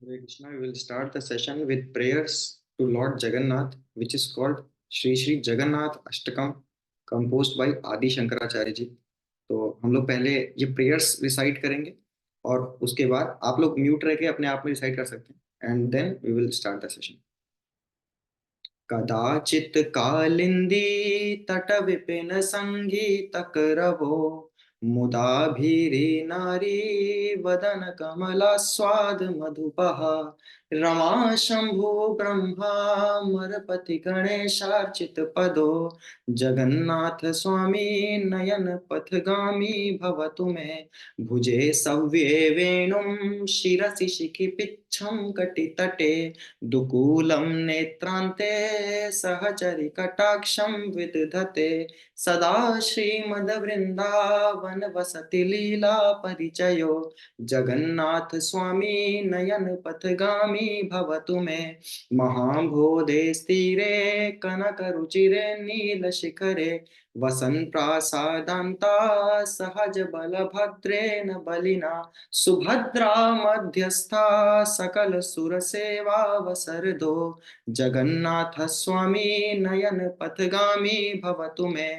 Hare Krishna, we will start the session with prayers to Lord Jagannath, which is called Shri Shri Jagannath Ashtakam, composed by Adi Shankaracharya जी। तो हम लोग पहले ये prayers recite करेंगे और उसके बाद आप लोग म्यूट रह के अपने आप में रिसाइट कर सकते हैं and then we will start the session. कदाचित कालिंदी तट विपिन संगीत करवो मुदा भीरी नारी वदन कमला स्वाद मधुपः रमा शंभु ब्रह्मा मरपति गणेशार्चित पदो जगन्नाथ स्वामी नयन पथगामी भवतु मे भुजे सव्ये वेणुं शिरसि शिखि पिच्छं कटितटे दुकूलं नेत्रान्ते सहचरि कटाक्षं विदधते सदा श्रीमद्वृन्दावन वसति लीला परिचयो जगन्नाथ स्वामी नयन पथगामी भवतु मे महाबोधे स्थिरे कनक रुचिरे नीलशिखरे वसन् प्रासादान्ता सहज बलभद्रेण बलिना सुभद्रा मध्यस्था सकल सुर सेवा वसरदो जगन्नाथ स्वामी नयन पथगामी भवतु मे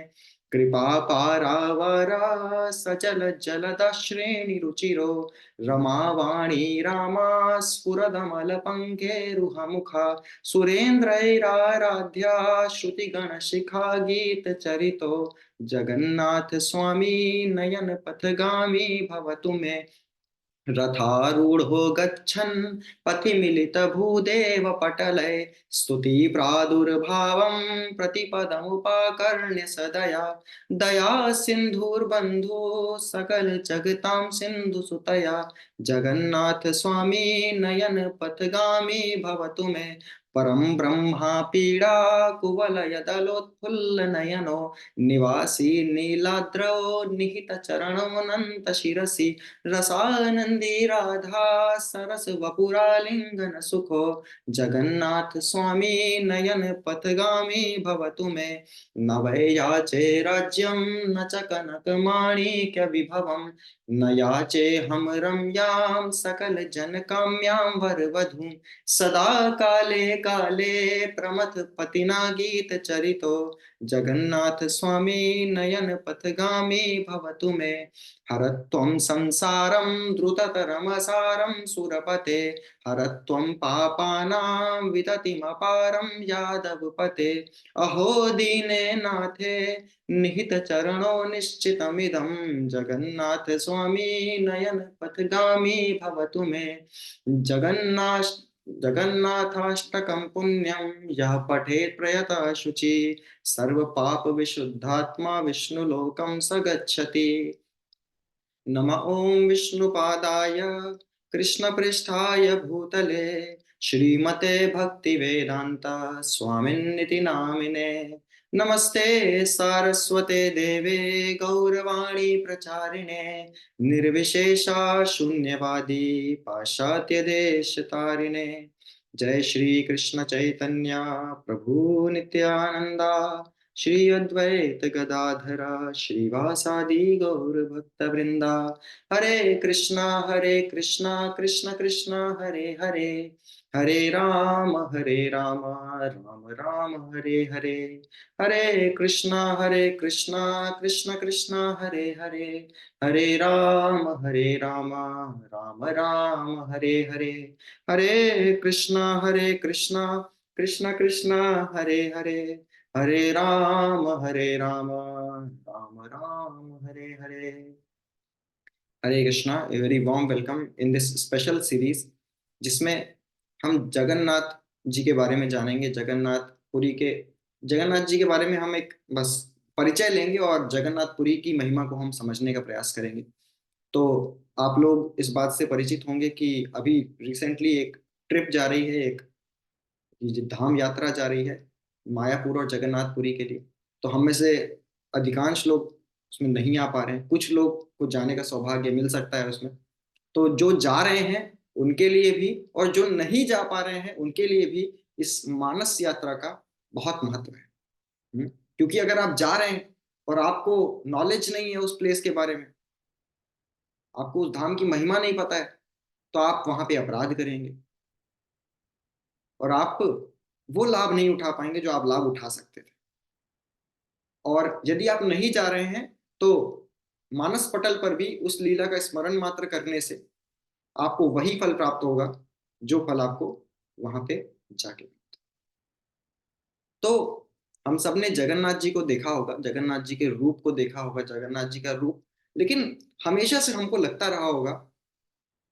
कृपा पारावारा सचल जलद श्रेणी रुचिरो रमावाणी रामा स्फुरदमल पंकेरुहमुखा सुरेन्द्रैराराध्या श्रुतिगण शिखा गीत चरितो जगन्नाथ स्वामी नयन पथगामी भवतु मे रथारूढ़ो गच्छन् पथिमिलित भूदेव पटलय स्तुति प्रादुर्भावं प्रतिपदमुपाकर्ण्य सदया दया सिन्धुर्बन्धो सकल जगतां सिन्धु सुतया जगन्नाथ स्वामी नयन पथगामी भवतु मे परम ब्रह्मा पीड़ा कुवलय दलोत्फुल्ल नयनो निवासी नीलाद्रौ निहित चरणोऽनन्त शिरसि रसानंदी राधा सरस वपुरालिंगन सुखो जगन्नाथ स्वामी नयन पथगामी भवतु मे न वै याचे राज्यं न च कनक माणिक्य विभवम् न याचे हम रम्यां सकल जन काम्यां वरवधूं सदा काले काले प्रमथ पतिना गीत चरितो जगन्नाथ स्वामी नयन पथगामी भवतु मे हरत्वं संसारं द्रुततरमसारं सुरपते हरत्वं पापानां विततिमपारं यादवपते अहो दीने नाथे निहित चरणो निश्चितमिदं जगन्नाथ स्वामी नयन पथगामी भवतु मे जगन्नाथ जगन्नाथाष्टकं पुण्यं यः पठेत् प्रयतः शुचि सर्व पाप विशुद्धात्मा विष्णुलोकं स गच्छति। नम ओं विष्णुपादाय कृष्णपृष्ठाय भूतले श्रीमते भक्तिवेदांता स्वामिन्निति नामिने नमस्ते सारस्वते देवे गौरवाणी प्रचारिणे निर्विशेषा शून्यवादी पाश्चात्य देश तारिणे जय श्री कृष्ण चैतन्य प्रभु नित्यानंदा श्री अद्वैत गदाधरा श्रीवासादि गौर भक्त वृंदा Hare Krishna Krishna Krishna Hare Hare Hare Ram Ram Ram Hare Hare Hare Krishna Krishna Krishna Hare Hare Hare Ram Ram Ram Hare Hare Hare Krishna Krishna Krishna Hare Hare Hare Ram Ram Ram Hare Hare. Hare Krishna, a very warm welcome in this special series जिसमें हम जगन्नाथ जी के बारे में जानेंगे। जगन्नाथ जी के बारे में हम एक बस परिचय लेंगे और जगन्नाथपुरी की महिमा को हम समझने का प्रयास करेंगे। तो आप लोग इस बात से परिचित होंगे कि अभी रिसेंटली एक ट्रिप जा रही है, एक ये धाम यात्रा जा रही है मायापुर और जगन्नाथपुरी के लिए। तो हम में से अधिकांश लोग उसमें नहीं आ पा रहे हैं, कुछ लोग को जाने का सौभाग्य मिल सकता है उसमें। तो जो जा रहे हैं उनके लिए भी और जो नहीं जा पा रहे हैं उनके लिए भी इस मानस यात्रा का बहुत महत्व है। क्योंकि अगर आप जा रहे हैं और आपको नॉलेज नहीं है उस प्लेस के बारे में, आपको उस धाम की महिमा नहीं पता है, तो आप वहां पे अपराध करेंगे। और आप वो लाभ नहीं उठा पाएंगे जो आप लाभ उठा सकते थे। और यदि आप नहीं जा रहे हैं तो मानस पटल पर भी उस लीला का स्मरण मात्र करने से आपको वही फल प्राप्त होगा जो फल आपको वहां पे जाके। तो हम सब ने जगन्नाथ जी को देखा होगा, जगन्नाथ जी के रूप को देखा होगा, जगन्नाथ जी का रूप, लेकिन हमेशा से हमको लगता रहा होगा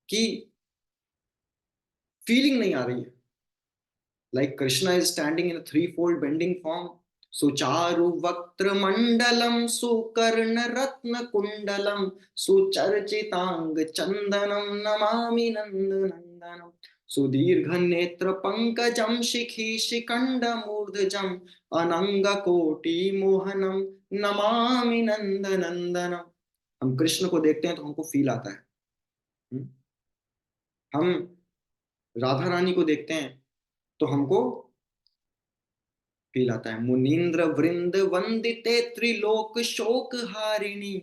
कि फीलिंग नहीं आ रही है। Like Krishna is standing in three fold bending form, सुचारु वक्त्र मंडलम सुकर्ण रत्न कुंडलम सुचर्चितांग चंदनम नमामि नंद नंदनम सुदीर्घ नेत्र पंकजम शिखी शिखंड मूर्धजम अनंग कोटि मोहनम नमामि नंद नंदनम। हम कृष्ण को देखते हैं तो हमको फील आता है। हम्म? हम राधा रानी को देखते हैं तो हमको फील आता है। मुनीन्द्र वृंद वंदिते त्रिलोक शोक हारिणी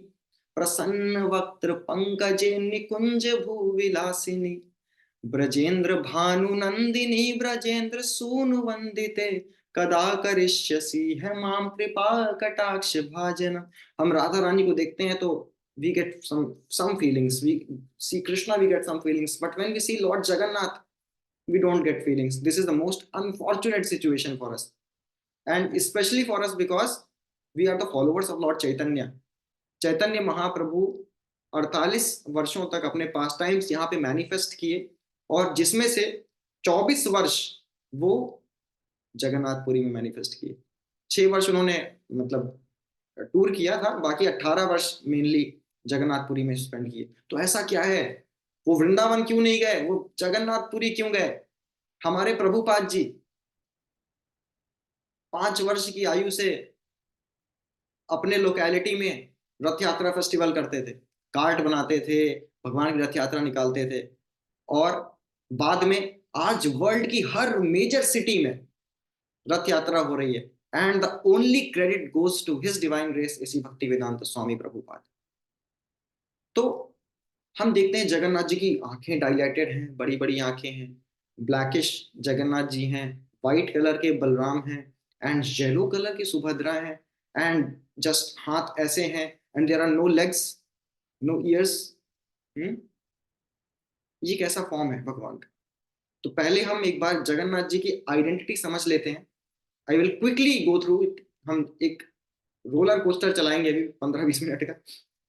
प्रसन्न वक्त्र पंकजे निकुंज भूविलासिनी ब्रजेंद्र भानु नंदिनी ब्रजेंद्र सूनु वंदिते कदा करिष्यसि है माम कृपा कटाक्ष भाजन। हम राधा रानी को देखते हैं तो we get some feelings, we see Krishna, we get some feelings, but when we see Lord Jagannath we don't get feelings. This is the most unfortunate situation for us, and especially for us because we are the followers of Lord Chaitanya. Chaitanya Mahaprabhu 48 वर्षों तक अपने पास times यहाँ पे manifest किए, और जिसमें से 24 वर्ष वो जगन्नाथपुरी में मैनिफेस्ट किए। 6 वर्ष उन्होंने मतलब टूर किया था, बाकी 18 वर्ष मेनली जगन्नाथपुरी में स्पेंड किए। तो ऐसा क्या है, वो वृंदावन क्यों नहीं गए, वो जगन्नाथपुरी क्यों गए? हमारे प्रभुपाद जी 5 वर्ष की आयु से अपने लोकेलिटी में रथ यात्रा फेस्टिवल करते थे, कार्ट बनाते थे, भगवान की रथ यात्रा निकालते थे। और बाद में आज वर्ल्ड की हर मेजर सिटी में रथ यात्रा हो रही है, and the only credit goes to his divine grace इसी भक्ति वेदांत स्वामी प्रभुपाद। तो हम देखते हैं जगन्नाथ जी की आंखें डायलेटेड हैं, बड़ी बड़ी आंखें हैं, ब्लैकिश जगन्नाथ जी हैं, व्हाइट कलर के बलराम हैं, एंड येलो कलर की सुभद्रा हैं, एंड जस्ट हाथ ऐसे हैं, and there are no legs, no ears. ये कैसा फॉर्म है भगवान का? तो पहले हम एक बार जगन्नाथ जी की आइडेंटिटी समझ लेते हैं। I will quickly go through it. हम एक रोलर कोस्टर चलाएंगे अभी 15-20 मिनट का।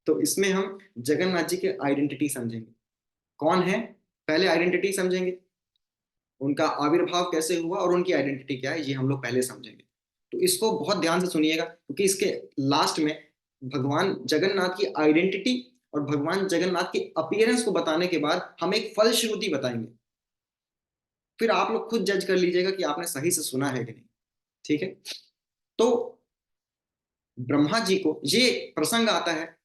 तो इसमें हम जगन्नाथ जी के आइडेंटिटी समझेंगे, कौन है, पहले आइडेंटिटी समझेंगे, उनका आविर्भाव कैसे हुआ और उनकी आइडेंटिटी क्या है, ये हम लोग पहले समझेंगे। तो इसको बहुत ध्यान से सुनिएगा, क्योंकि इसके लास्ट में भगवान जगन्नाथ की आइडेंटिटी और भगवान जगन्नाथ के अपीयरेंस को बताने के बाद हम एक फलश्रुति बताएंगे। फिर आप लोग खुद जज कर लीजिएगा कि आपने सही से सुना है कि नहीं। ठीक है? तो ब्रह्मा जी को ये प्रसंग आता है,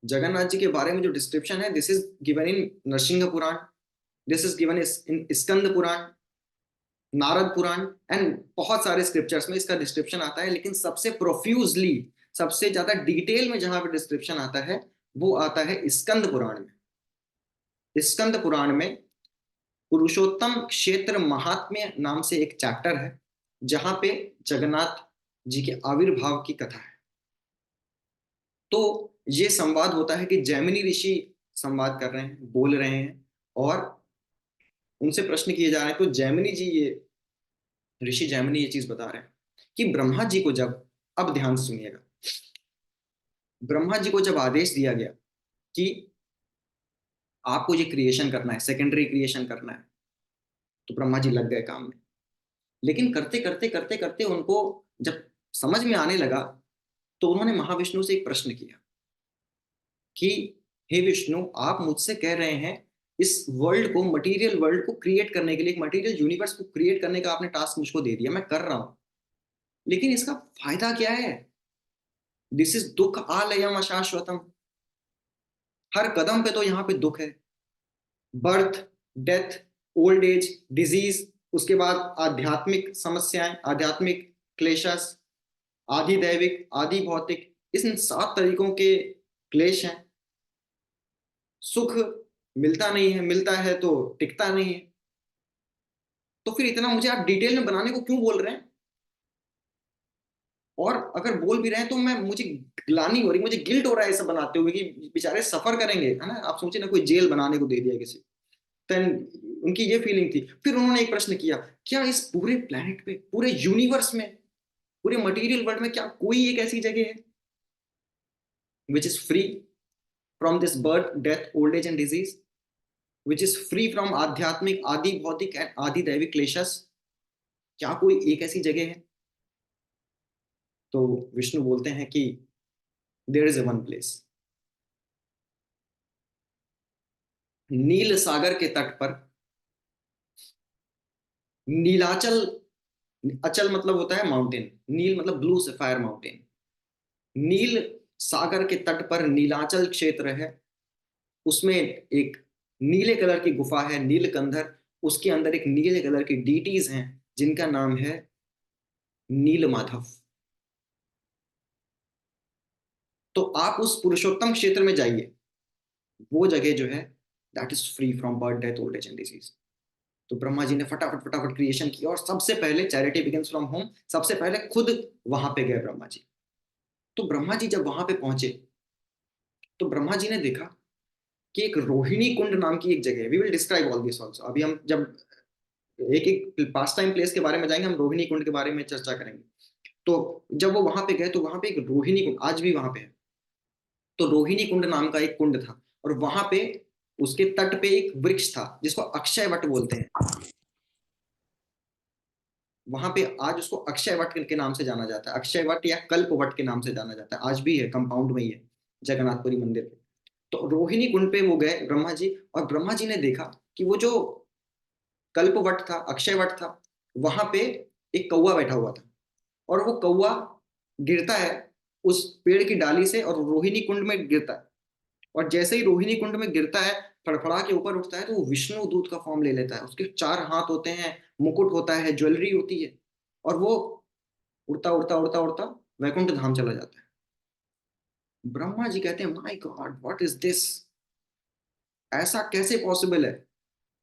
जगन्नाथ जी के बारे में जो डिस्क्रिप्शन है, this is given in Narasimha Purana, this is given in Skanda Purana, Narada Purana, and बहुत सारे स्क्रिप्चर्स में इसका डिस्क्रिप्शन आता है। लेकिन सबसे प्रोफ्यूजली, सबसे ज्यादा डिटेल में जहां पे डिस्क्रिप्शन आता है वो आता है स्कंद पुराण में। स्कंद पुराण में पुरुषोत्तम क्षेत्र महात्म्य नाम से एक चैप्टर है, जहां पे जगन्नाथ जी के आविर्भाव की कथा है। तो ये संवाद होता है कि जैमिनी ऋषि संवाद कर रहे हैं, बोल रहे हैं, और उनसे प्रश्न किए जा रहे हैं। तो जैमिनी जी, ये ऋषि जैमिनी ये चीज बता रहे हैं कि ब्रह्मा जी को जब, अब ध्यान से सुनिएगा, ब्रह्मा जी को जब आदेश दिया गया कि आपको ये क्रिएशन करना है, सेकेंडरी क्रिएशन करना है, तो ब्रह्मा जी लग गए काम में। लेकिन करते करते करते करते उनको जब समझ में आने लगा, तो उन्होंने महाविष्णु से एक प्रश्न किया कि हे विष्णु, आप मुझसे कह रहे हैं इस वर्ल्ड को, मटेरियल वर्ल्ड को क्रिएट करने के लिए, एक मटेरियल यूनिवर्स को क्रिएट करने का आपने टास्क मुझको दे दिया, मैं कर रहा हूं, लेकिन इसका फायदा क्या है? दिस इज दुख आलयम अशाश्वतम। हर कदम पे तो यहाँ पे दुख है, birth, death, old age, disease, उसके बाद आध्यात्मिक समस्याएं, आध्यात्मिक क्लेशस, आदि दैविक, आदि भौतिक, इन 7 तरीकों के क्लेश हैं। सुख मिलता नहीं है, मिलता है तो टिकता नहीं है। तो फिर इतना मुझे आप डिटेल में बनाने को क्यों बोल रहे हैं? और अगर बोल भी रहे हैं तो मैं मुझे ग्लानि हो रही, मुझे गिल्ट हो रहा है ऐसा बनाते हुए कि बेचारे सफर करेंगे, है ना। आप सोचिए ना, कोई जेल बनाने को दे दिया किसी, देन उनकी ये फीलिंग थी। फिर उन्होंने एक प्रश्न किया, क्या इस पूरे प्लेनेट पे, पूरे यूनिवर्स में, पूरे मटेरियल वर्ल्ड में क्या कोई एक ऐसी जगह है which is free from this birth, death, old age and disease, which is free from आध्यात्मिक, आदि भौतिक एंड आदि दैविक क्लेशस? क्या कोई एक ऐसी जगह है? तो विष्णु बोलते हैं कि there is a one place, नील सागर के तट पर, नीलाचल, अचल मतलब होता है माउंटेन, नील मतलब ब्लू सफायर माउंटेन, नील सागर के तट पर नीलाचल क्षेत्र है, उसमें एक नीले कलर की गुफा है नीलकंधर, उसके अंदर एक नीले कलर की डीटीज हैं जिनका नाम है नील माधव। तो आप उस पुरुषोत्तम क्षेत्र में जाइए, वो जगह जो है that is free from birth, death, old age and disease. तो ब्रह्मा जी ने फटाफट फटाफट क्रिएशन किया, और सबसे पहले चैरिटी बिगिंस फ्रॉम होम, सबसे पहले खुद वहां पे गए ब्रह्मा जी। तो ब्रह्मा जी जब वहां पे पहुंचे, तो ब्रह्मा जी ने देखा कि एक रोहिणी कुंड नाम की एक जगह है। We will describe all this also. अभी हम जब एक एक पास टाइम प्लेस के बारे में जाएंगे, हम रोहिणी कुंड के बारे में चर्चा करेंगे। तो जब वो वहां पे गए, तो वहां पे एक रोहिणी कुंड आज भी वहां पे है। तो रोहिणी कुंड नाम का एक कुंड था, और वहां पे उसके तट पे एक वृक्ष था जिसको अक्षय वट बोलते हैं। वहां पे आज उसको अक्षय वट के नाम से जाना जाता है, अक्षय वट या कल्प वट के नाम से जाना जाता है, आज भी है, कंपाउंड में ही है, जगन्नाथपुरी मंदिर पे। तो रोहिणी कुंड पे वो गए ब्रह्मा जी, और ब्रह्मा जी ने देखा कि वो जो कल्प वट था, अक्षय वट था, वहां पे एक कौवा बैठा हुआ था, और वो कौवा गिरता है उस पेड़ की डाली से, और रोहिणी कुंड में गिरता है। और जैसे ही रोहिणी कुंड में गिरता है, फड़फड़ा के ऊपर उठता है, तो वो विष्णु दूत का फॉर्म ले लेता है। उसके 4 हाथ होते हैं, मुकुट होता है, ज्वेलरी होती है, और वो उड़ता उड़ता उड़ता उड़ता वैकुंठ धाम चला जाता है। ब्रह्मा जी कहते हैं, my God, what is this? ऐसा कैसे पॉसिबल है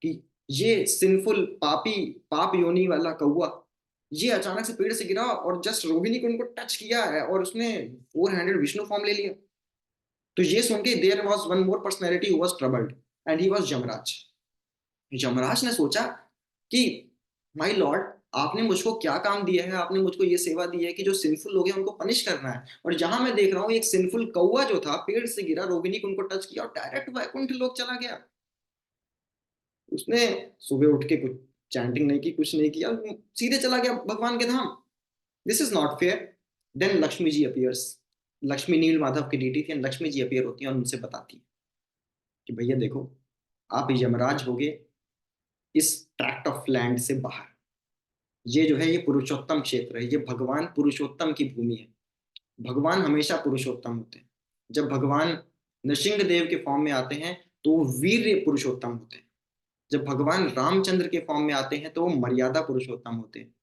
कि ये सिंफुल पापी, पाप योनि वाला कौआ, ये अचानक से पेड़ से गिरा और जस्ट रोहिणी कुंड को टच किया है, और उसने 400 विष्णु फॉर्म ले लिया। तो ये सुन के there was one more personality who was troubled, and he was Yamraj. Yamraj ने सोचा कि माय लॉर्ड, आपने मुझको क्या काम दिया है, आपने मुझको ये सेवा दी है कि जो सिंफुल लोग हैं उनको पनिश करना है, और जहां मैं देख रहा हूँ एक सिंफुल कौवा जो था पेड़ से गिरा, रोहिणी कुंड को टच किया और डायरेक्ट वैकुंठ लोक चला गया। उसने सुबह उठ के कुछ चैंटिंग नहीं की, कुछ नहीं किया, सीधे चला गया भगवान के धाम। This is not fair. Then Lakshmi ji appears, Lakshmi Neel Madhav की डीटी थी, लक्ष्मी जी अपियर होती है और उनसे बताती है कि भैया देखो, आप यमराज हो गए इस ट्रैक्ट ऑफ लैंड से बाहर। ये जो है ये पुरुषोत्तम क्षेत्र है, ये भगवान पुरुषोत्तम की भूमि है। भगवान हमेशा पुरुषोत्तम होते हैं। जब भगवान नृसिंह देव के फॉर्म में आते हैं तो वो वीर पुरुषोत्तम होते हैं। जब भगवान रामचंद्र के फॉर्म में आते हैं तो वो मर्यादा पुरुषोत्तम होते हैं।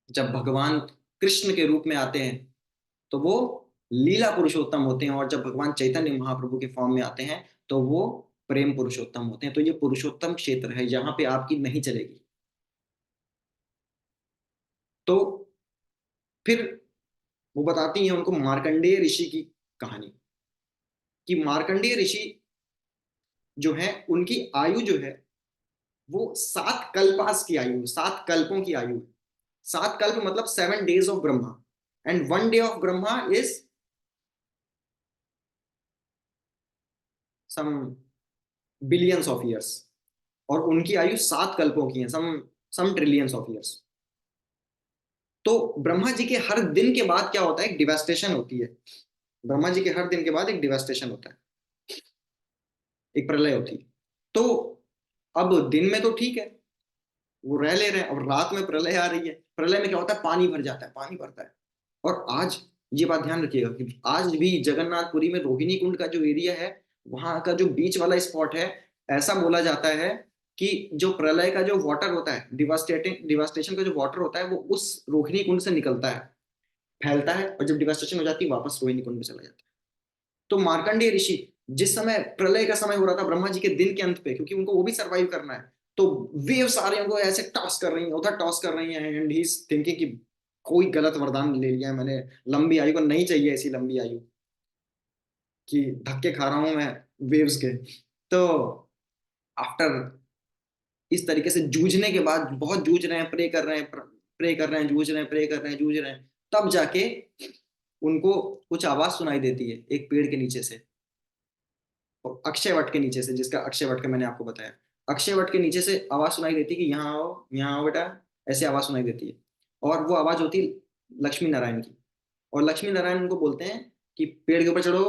जब भगवान कृष्ण के रूप में आते हैं तो वो लीला पुरुषोत्तम होते हैं, और जब भगवान चैतन्य महाप्रभु के फॉर्म में आते हैं तो वो प्रेम पुरुषोत्तम होते हैं। तो ये पुरुषोत्तम क्षेत्र है, यहाँ पे आपकी नहीं चलेगी। तो फिर वो बताती हैं उनको मार्कंडेय ऋषि की कहानी, कि मार्कंडेय ऋषि जो है उनकी आयु जो है वो 7 कल्पास की आयु, 7 कल्पों की आयु है। 7 कल्प मतलब 7 days of Brahma, and 1 day of Brahma is some billions of years, और उनकी आयु 7 कल्पों की है, some some trillions of years. तो ब्रह्मा जी के हर दिन के बाद क्या होता है, एक डिवास्टेशन होती है। ब्रह्मा जी के हर दिन के बाद एक डिवास्टेशन होता है, एक प्रलय होती है। तो अब दिन में तो ठीक है, वो रह ले रहे हैं, और रात में प्रलय आ रही है। प्रलय में क्या होता है, पानी भर जाता है, पानी भरता है। और आज ये बात ध्यान रखिएगा कि आज भी जगन्नाथपुरी में रोहिणी कुंड का जो एरिया है, वहां का जो बीच वाला स्पॉट है, ऐसा बोला जाता है कि जो प्रलय का जो वाटर होता है, डिवास्टेटिंग डिवास्टेशन का जो वाटर होता है, वो उस रोहिणी कुंड से निकलता है, फैलता है, और जब डिवास्टेशन हो जाती है वापस रोहिणी कुंड में चला जाता है। तो मार्कंडेय ऋषि जिस समय प्रलय का समय हो रहा था ब्रह्मा जी के दिन के अंत पे, क्योंकि उनको वो भी सर्वाइव करना है, तो वेव्स आ रही हैं, उनको ऐसे टॉस कर रही हैं, उधर टॉस कर रही हैं, एंड ही इज थिंकिंग कि कोई गलत वरदान ले लिया है मैंने, लंबी आयु को नहीं चाहिए ऐसी लंबी आयु कि धक्के खा रहा हूं मैं वेव्स के। तो आफ्टर इस तरीके से जूझने के बाद, बहुत जूझ रहे हैं, प्रे कर रहे हैं, प्रे कर रहे हैं, जूझ रहे हैं, प्रे कर रहे हैं, जूझ रहे हैं, तब जाके उनको कुछ आवाज सुनाई देती है एक पेड़ के नीचे से, और अक्षय वट के नीचे से, जिसका अक्षय वट का मैंने आपको बताया। अक्षय वट के नीचे से आवाज सुनाई देती है कि यहाँ आओ बेटा, ऐसे आवाज सुनाई देती है। और वो आवाज होती है लक्ष्मी नारायण की। और लक्ष्मी नारायण उनको बोलते हैं कि पेड़ के ऊपर चढ़ो।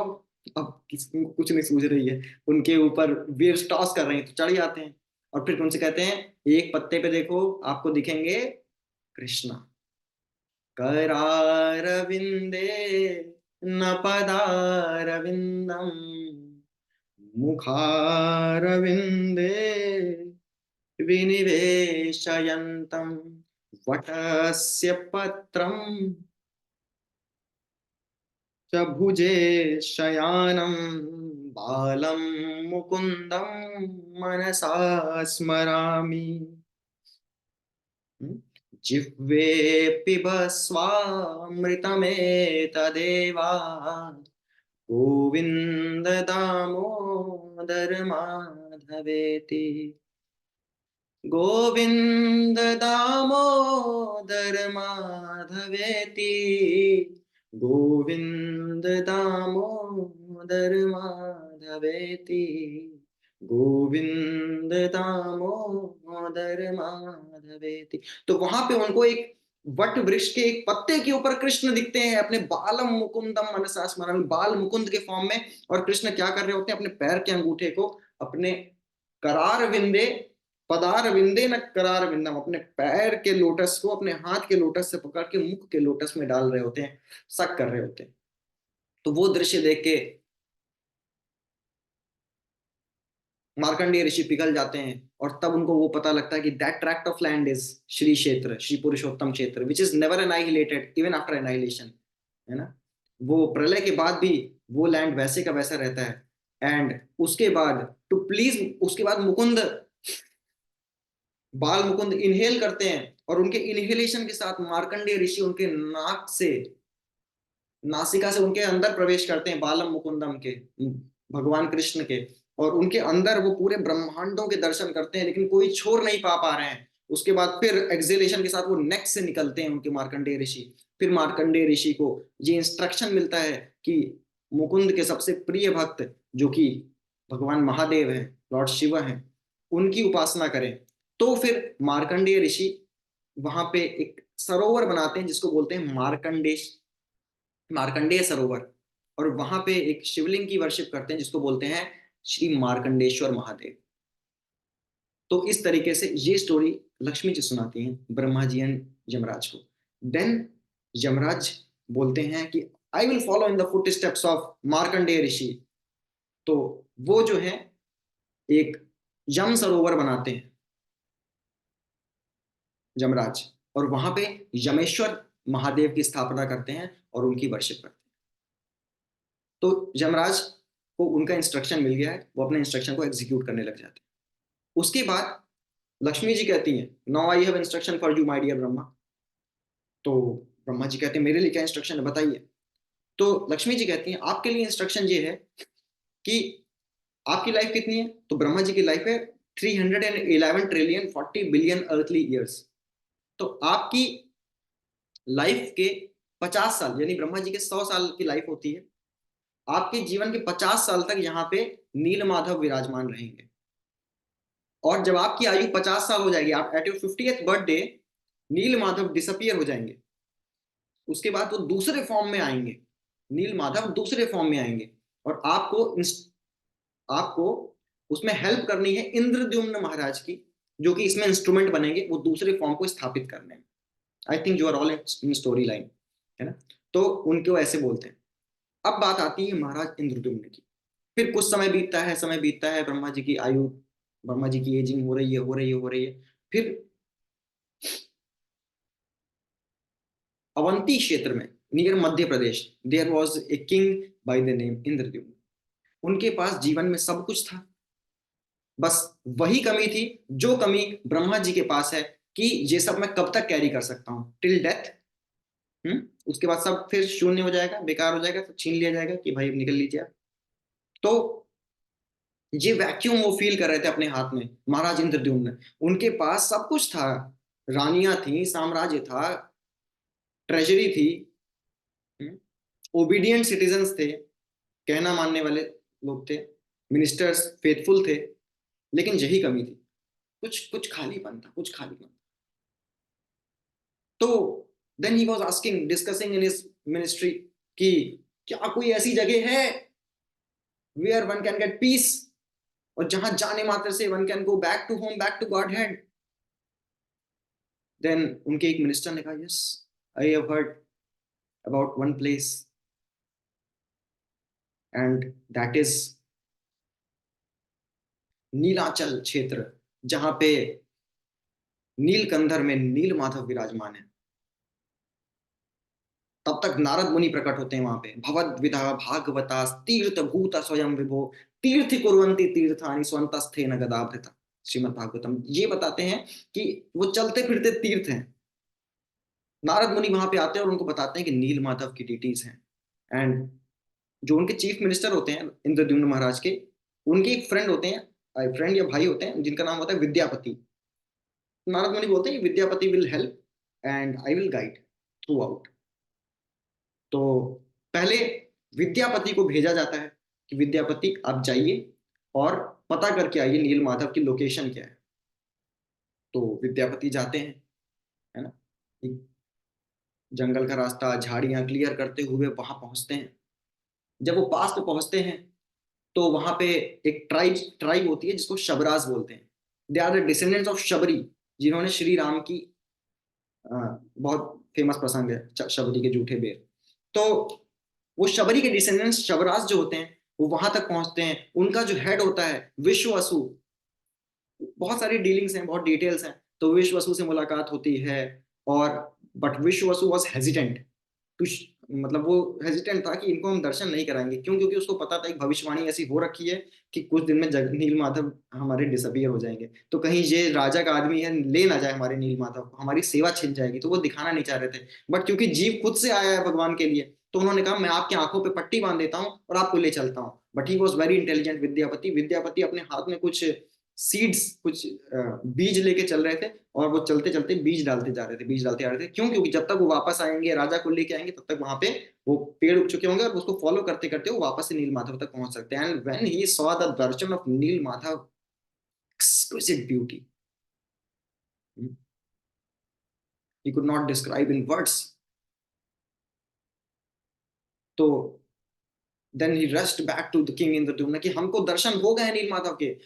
अब किसी को कुछ नहीं सूझ रही है, उनके ऊपर वेव्स टॉस कर रहे हैं, तो चढ़ जाते हैं। और फिर उनसे कहते हैं, एक पत्ते पे देखो, आपको दिखेंगे कृष्णा। करारविंदे न पदारविंदम, मुखारविंदे विनिवेशयन्तं वटस्य पत्रं च भुजे शयानं बालं मुकुन्दं मनसा स्मरामि। जिह्वे पिबस्वामृतमेतदेवा गोविन्द दामोदर माधवेति। गोविन्द दामोदर माधवेति, गोविन्द दामोदर माधवेति, गोविन्द दामोदर माधवेति। तो वहां पे उनको एक वट वृक्ष के एक पत्ते के ऊपर कृष्ण दिखते हैं, अपने बालम मुकुंदम मनसा स्मरामि, बाल मुकुंद के फॉर्म में। और कृष्ण क्या कर रहे होते हैं, अपने पैर के अंगूठे को अपने करार विंदे, पदार विंदे न करार विंदम, अपने पैर के लोटस को अपने हाथ के लोटस से पकड़ के मुख के लोटस में डाल रहे होते हैं, सक कर रहे होते हैं। तो वो दृश्य देख के मार्कंडेय ऋषि पिघल जाते हैं। और तब उनको वो पता लगता है कि that tract of land is Shri Kshetra, Shri Purushottam Kshetra, which is never annihilated even after annihilation, है ना। वो प्रलय के बाद भी वो लैंड वैसे का वैसा रहता है। एंड उसके बाद टू प्लीज, उसके बाद मुकुंद, बाल मुकुंद इनहेल करते हैं, और उनके इनहेलेशन के साथ मार्कंडेय ऋषि उनके नाक से, नासिका से उनके अंदर प्रवेश करते हैं, बालम मुकुंदम के, भगवान कृष्ण के। और उनके अंदर वो पूरे ब्रह्मांडों के दर्शन करते हैं, लेकिन कोई छोर नहीं पा रहे हैं। उसके बाद फिर एक्सेलेशन के साथ वो नेक से निकलते हैं उनके मार्कंडेय ऋषि। फिर मार्कंडेय ऋषि को ये इंस्ट्रक्शन मिलता है कि मुकुंद के सबसे प्रिय भक्त, जो कि भगवान महादेव है, लॉर्ड शिव है, उनकी उपासना करें। तो फिर मार्कंडेय ऋषि वहां पे एक सरोवर बनाते हैं, जिसको बोलते हैं मार्कंडेय सरोवर। और वहां पे एक शिवलिंग की वर्शिप करते हैं, जिसको बोलते हैं श्री मार्कंडेश्वर महादेव। तो इस तरीके से ये स्टोरी लक्ष्मी जी सुनाती हैं ब्रह्मा जी एंड यमराज को। देन यमराज बोलते हैं कि I will follow in the footsteps of Markandeya Rishi. तो वो जो है एक यम सरोवर बनाते हैं यमराज, और वहां पे यमेश्वर महादेव की स्थापना करते हैं और उनकी वर्शिप करते हैं। तो यमराज को उनका इंस्ट्रक्शन मिल गया है, वो अपने इंस्ट्रक्शन को एग्जीक्यूट करने लग जाते हैं। उसके बाद लक्ष्मी जी कहती हैं, now I have instruction for you my dear Brahma. तो ब्रह्मा जी कहते हैं, मेरे लिए क्या इंस्ट्रक्शन है, बताइए। तो लक्ष्मी जी कहती हैं, आपके लिए इंस्ट्रक्शन ये है कि आपकी लाइफ कितनी है। तो ब्रह्मा जी की लाइफ है 311 ट्रिलियन 40 बिलियन अर्थली ईयर्स। तो आपकी लाइफ के 50 साल, यानी ब्रह्मा जी के 100 साल की लाइफ होती है, आपके जीवन के 50 साल तक यहाँ पे नील माधव विराजमान रहेंगे। और जब आपकी आयु 50 साल हो जाएगी, आप at your 50th birthday, Neel Madhav disappear हो जाएंगे। उसके बाद वो दूसरे फॉर्म में आएंगे, नील माधव दूसरे फॉर्म में आएंगे। और आपको उसमें हेल्प करनी है इंद्रद्युम्न महाराज की, जो कि इसमें इंस्ट्रूमेंट बनेंगे वो दूसरे फॉर्म को स्थापित करने में। I think you are all in story line, है ना। तो उनको ऐसे बोलते हैं। अब बात आती है महाराज इंद्रद्युम्न की। फिर कुछ समय बीतता है, समय बीतता है, ब्रह्मा जी की आयु, ब्रह्मा जी की एजिंग हो रही है, हो रही है, हो रही है। फिर अवंती क्षेत्र में, near Madhya Pradesh, there was a king by the name Indradyumna. उनके पास जीवन में सब कुछ था, बस वही कमी थी जो कमी ब्रह्मा जी के पास है, कि ये सब मैं कब तक कैरी कर सकता हूँ, टिल डेथ। उसके बाद सब फिर शून्य हो जाएगा, बेकार हो जाएगा, तो छीन लिया जाएगा कि भाई अब निकल लीजिए आप। तो ये वैक्यूम वो फील कर रहे थे अपने हाथ में महाराज इंद्रद्युम्न। उनके पास सब कुछ था, रानियां थी, साम्राज्य था, ट्रेजरी थी, ओबीडियंट सिटीजन्स थे, कहना मानने वाले लोग थे, मिनिस्टर्स फेथफुल थे। लेकिन यही कमी थी, कुछ कुछ खालीपन था, कुछ खालीपन। तो then he was asking, discussing in his ministry, कि क्या कोई ऐसी जगह है where one can get peace, और जहां जाने मात्र से one can go back to home, back to godhead. Then उनके एक मिनिस्टर ने कहा, yes, I have heard about one place, and that is Nilachal क्षेत्र, जहां पे नीलकंधर में नील माधव विराजमान है। तब तक नारद मुनि प्रकट होते हैं वहां पे, भवद्विधा भागवता तीर्थ भूत स्वयं विभो, तीर्थ कुर्वन्ति तीर्थानि स्वंतस्थे न गदाभृता। श्रीमद् भागवतम ये बताते हैं कि वो चलते फिरते तीर्थ हैं। नारद मुनि वहां पे आते हैं और उनको बताते हैं कि नील माधव की डिटीज हैं। एंड जो उनके चीफ मिनिस्टर होते हैं इंद्रद्युम्न महाराज के, उनके एक फ्रेंड होते हैं, फ्रेंड या भाई होते हैं, जिनका नाम होता है विद्यापति। नारद मुनि बोलते हैं Vidyapati will help and I will guide through out. तो पहले विद्यापति को भेजा जाता है कि विद्यापति आप जाइए और पता करके आइए नील माधव की लोकेशन क्या है। तो विद्यापति जाते हैं, है ना, एक जंगल का रास्ता, झाड़ियां क्लियर करते हुए वहां पहुंचते हैं। जब वो पास पे पहुंचते हैं, तो वहां पे एक ट्राइब ट्राइब होती है जिसको शबराज बोलते हैं। They are the descendants of Shabari, जिन्होंने श्री राम की, बहुत फेमस प्रसंग है शबरी के जूठे बेर। तो वो शबरी के डिसेंडेंट्स शबराज जो होते हैं, वो वहां तक पहुंचते हैं। उनका जो हेड होता है विश्ववसु, बहुत सारी डीलिंग्स हैं, बहुत डिटेल्स हैं। तो विश्ववसु से मुलाकात होती है, और but Vishvavasu was hesitant to, मतलब वो हेजिटेंट था कि इनको हम दर्शन नहीं कराएंगे। क्यों? क्योंकि उसको पता था एक भविष्यवाणी ऐसी हो रखी है कि कुछ दिन में नील माधव हमारे डिसअपियर हो जाएंगे, तो कहीं ये राजा का आदमी है ले ना जाए हमारे नील माधव, हमारी सेवा छिन जाएगी। तो वो दिखाना नहीं चाह रहे थे। बट क्योंकि जीव खुद से आया है भगवान के लिए, तो उन्होंने कहा मैं आपकी आंखों पे पट्टी बांध देता हूँ और आपको ले चलता हूँ। But he was very intelligent Vidyapati. Vidyapati अपने हाथ में कुछ सीड्स, कुछ बीज लेके चल रहे थे, और वो चलते चलते बीज डालते जा रहे थे, बीज डालते जा रहे थे। क्यों? क्योंकि जब तक वो वापस आएंगे, राजा को लेके आएंगे, तब तक वहां पे वो पेड़ उग चुके होंगे, और उसको फॉलो करते करते वो वापस से नील माधव तक पहुंच सकते हैं। And when he saw the darshan of Neel Madhav, exquisite beauty, he could not describe in words. तो then he rushed back to the king Indradyumna, कि हमको दर्शन हो गए नील माधव के।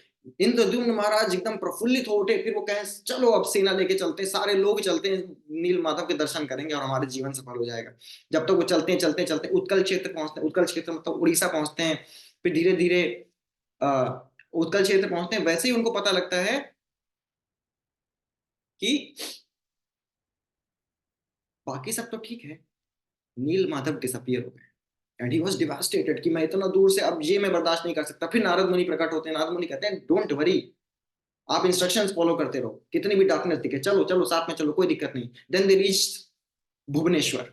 इंद्रद्युम्न महाराज एकदम प्रफुल्लित हो उठे। फिर वो कहे चलो अब सेना लेके चलते हैं, सारे लोग चलते हैं, नील माधव के दर्शन करेंगे और हमारे जीवन सफल हो जाएगा। जब तक वो चलते हैं चलते चलते उत्कल क्षेत्र पहुंचते हैं, उत्कल क्षेत्र मतलब उड़ीसा पहुंचते हैं। फिर धीरे धीरे उत्कल क्षेत्र पहुंचते हैं। वैसे ही उनको पता लगता है कि बाकी सब तो ठीक है, नील माधव डिसअपियर हो गए। एंड ही वाज डिवास्टेटेड कि मैं इतना दूर से, अब ये मैं बर्दाश्त नहीं कर सकता। फिर नारद मुनि प्रकट होते हैं। नारद मुनि कहते हैं डोंट वरी, आप इंस्ट्रक्शंस फॉलो करते रहो, कितनी भी डार्कनेस दिखे, चलो चलो साथ में चलो, कोई दिक्कत नहीं। Then they reach Bhubaneswar.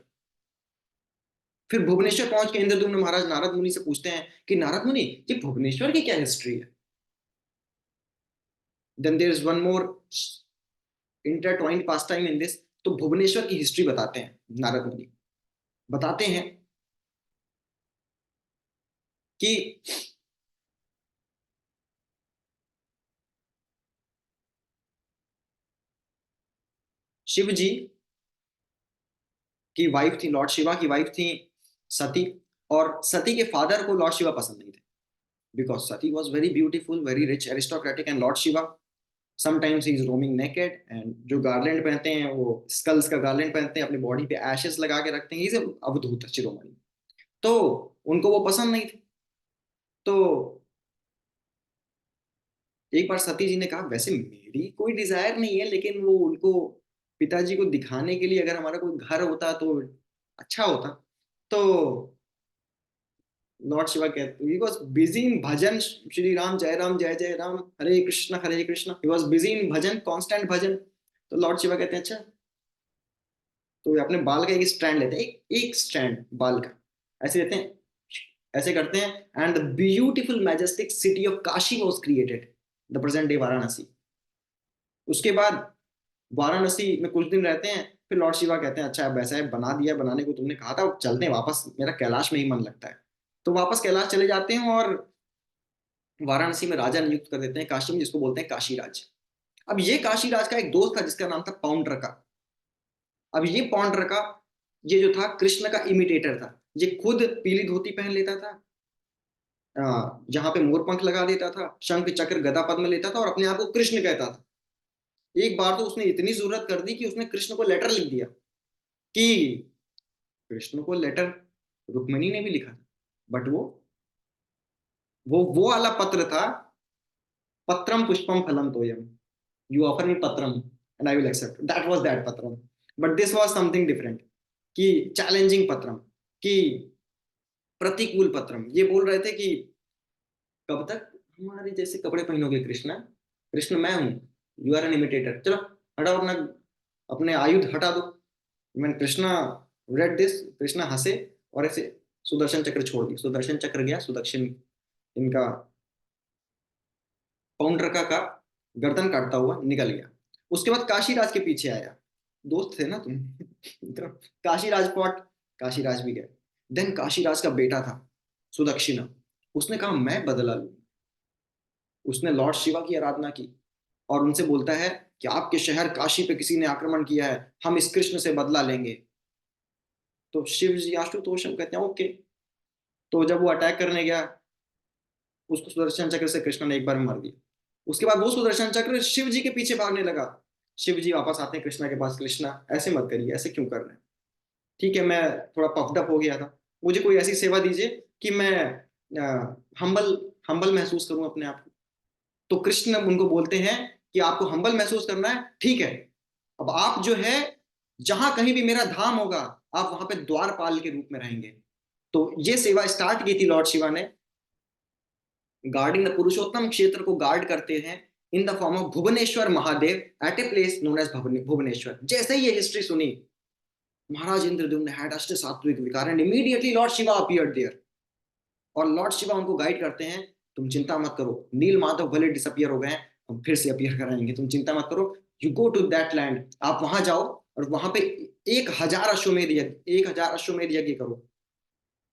फिर भुवनेश्वर पहुंच के इंद्रद्युम्न महाराज नारद मुनि से पूछते हैं कि नारद मुनि, ये भुवनेश्वर की क्या हिस्ट्री है? Then there is one more intertwined pastime in this. तो भुवनेश्वर की हिस्ट्री बताते हैं नारद मुनि। बताते हैं कि शिव जी की वाइफ थी, लॉर्ड शिवा की वाइफ थी सती। और सती के फादर को लॉर्ड शिवा पसंद नहीं थे, because Sati was very beautiful, very rich, aristocratic. And Lord Shiva sometimes he is roaming naked, and जो गार्लैंड पहनते हैं वो स्कल्स का गार्लैंड पहनते हैं, अपनी बॉडी पे एशेस लगा के रखते हैं, इसे अवधूत शिरोमणि। तो उनको वो पसंद नहीं थे। तो एक बार सती जी ने कहा, वैसे मेरी कोई डिजायर नहीं है, लेकिन वो उनको पिताजी को दिखाने के लिए अगर हमारा कोई घर होता तो अच्छा होता। तो लॉर्ड शिवा कहते, he was busy in bhajan, Shri Ram jai jai Ram, Hare Krishna, he was busy in bhajan, constant bhajan. तो लॉर्ड शिवा कहते हैं अच्छा, तो वे अपने बाल का एक स्ट्रैंड लेते हैं, एक स्ट्रैंड बाल का ऐसे लेते हैं, ऐसे करते हैं, and the beautiful majestic city of Kashi was created, the present day Varanasi. उसके बाद वाराणसी में कुछ दिन रहते हैं, फिर लॉर्ड शिवा कहते हैं अच्छा अब ऐसा है, बना दिया, बनाने को तुमने कहा था, अब चलते हैं वापस, मेरा कैलाश में ही मन लगता है। तो वापस कैलाश चले जाते हैं और वाराणसी में राजा नियुक्त कर देते हैं काशी में, जिसको बोलते हैं काशीराज। अब ये काशीराज का एक दोस्त था जिसका नाम था पौंड्रका। अब ये पौंड्रका, ये जो था कृष्ण का इमिटेटर था, ये खुद पीली धोती पहन लेता था, जहां पे मोर पंख लगा देता था, शंख चक्र गदा पद्म लेता था और अपने आप को कृष्ण कहता था। एक बार तो उसने इतनी जरूरत कर दी कि उसने कृष्ण को लेटर लिख दिया, कि कृष्ण को लेटर रुक्मिणी ने भी लिखा था, बट वो वाला पत्र था, पत्रम पुष्पम फलम तोयम, you offer me patram and I will accept, that was that patram. But this was something different, कि चैलेंजिंग पत्रम, कि प्रतिकूल पत्रम। ये बोल रहे थे कि कब तक हमारे जैसे कपड़े पहनोगे कृष्णा, कृष्ण मैं हूं, यू आर एन इमिटेटर, चलो हटाओ अपना, अपने आयुध हटा दो। मैंने कृष्णा रेड दिस, कृष्णा हंसे और ऐसे सुदर्शन चक्र छोड़ दी, सुदर्शन चक्र गया, सुदर्शन इनका पौंड्रका का गर्दन काटता हुआ निकल गया। उसके बाद काशीराज के पीछे आया, दोस्त थे ना तुम तो काशीराज फॉट, काशीराज भी गए। देन काशीराज का बेटा था सुदक्षिणा, उसने कहा मैं बदला लूं। उसने लॉर्ड शिवा की आराधना की और उनसे बोलता है कि आपके शहर काशी पे किसी ने आक्रमण किया है, हम इस कृष्ण से बदला लेंगे। तो शिव जी आशुतोष कहते हैं ओके। तो जब वो अटैक करने गया, उसको सुदर्शन चक्र से कृष्ण ने एक बार में मार दिया। उसके बाद वो सुदर्शन चक्र शिव जी के पीछे भागने लगा। शिव जी वापस आते हैं कृष्णा के पास, कृष्णा ऐसे मत करिए, ऐसे क्यों कर रहे हैं, ठीक है मैं थोड़ा पफड अप हो गया था, मुझे कोई ऐसी सेवा दीजिए कि मैं हम्बल हम्बल महसूस करूं अपने आप को। तो कृष्ण उनको बोलते हैं कि आपको हम्बल महसूस करना है, ठीक है, अब आप जो है, जहां कहीं भी मेरा धाम होगा, आप वहां पे द्वारपाल के रूप में रहेंगे। तो ये सेवा स्टार्ट की थी लॉर्ड शिवा ने, गार्डिंग द पुरुषोत्तम क्षेत्र को गार्ड करते हैं in the form of Bhubaneswar Mahadev at a place known as Bhubaneswar. जैसे ही ये हिस्ट्री सुनी, महाराज Indradyumna had ashta sattvika vikara and immediately lord Shiva appeared there. और लॉर्ड शिवा उनको गाइड करते हैं, तुम चिंता मत करो, नील माधव भले डिसअपियर हो गए हैं, हम फिर से अपीयर कराएंगे, तुम चिंता मत करो, you go to that land, आप वहां जाओ और वहां पे 1,000 अश्वमेध यज्ञ, 1,000 अश्वमेध यज्ञ करो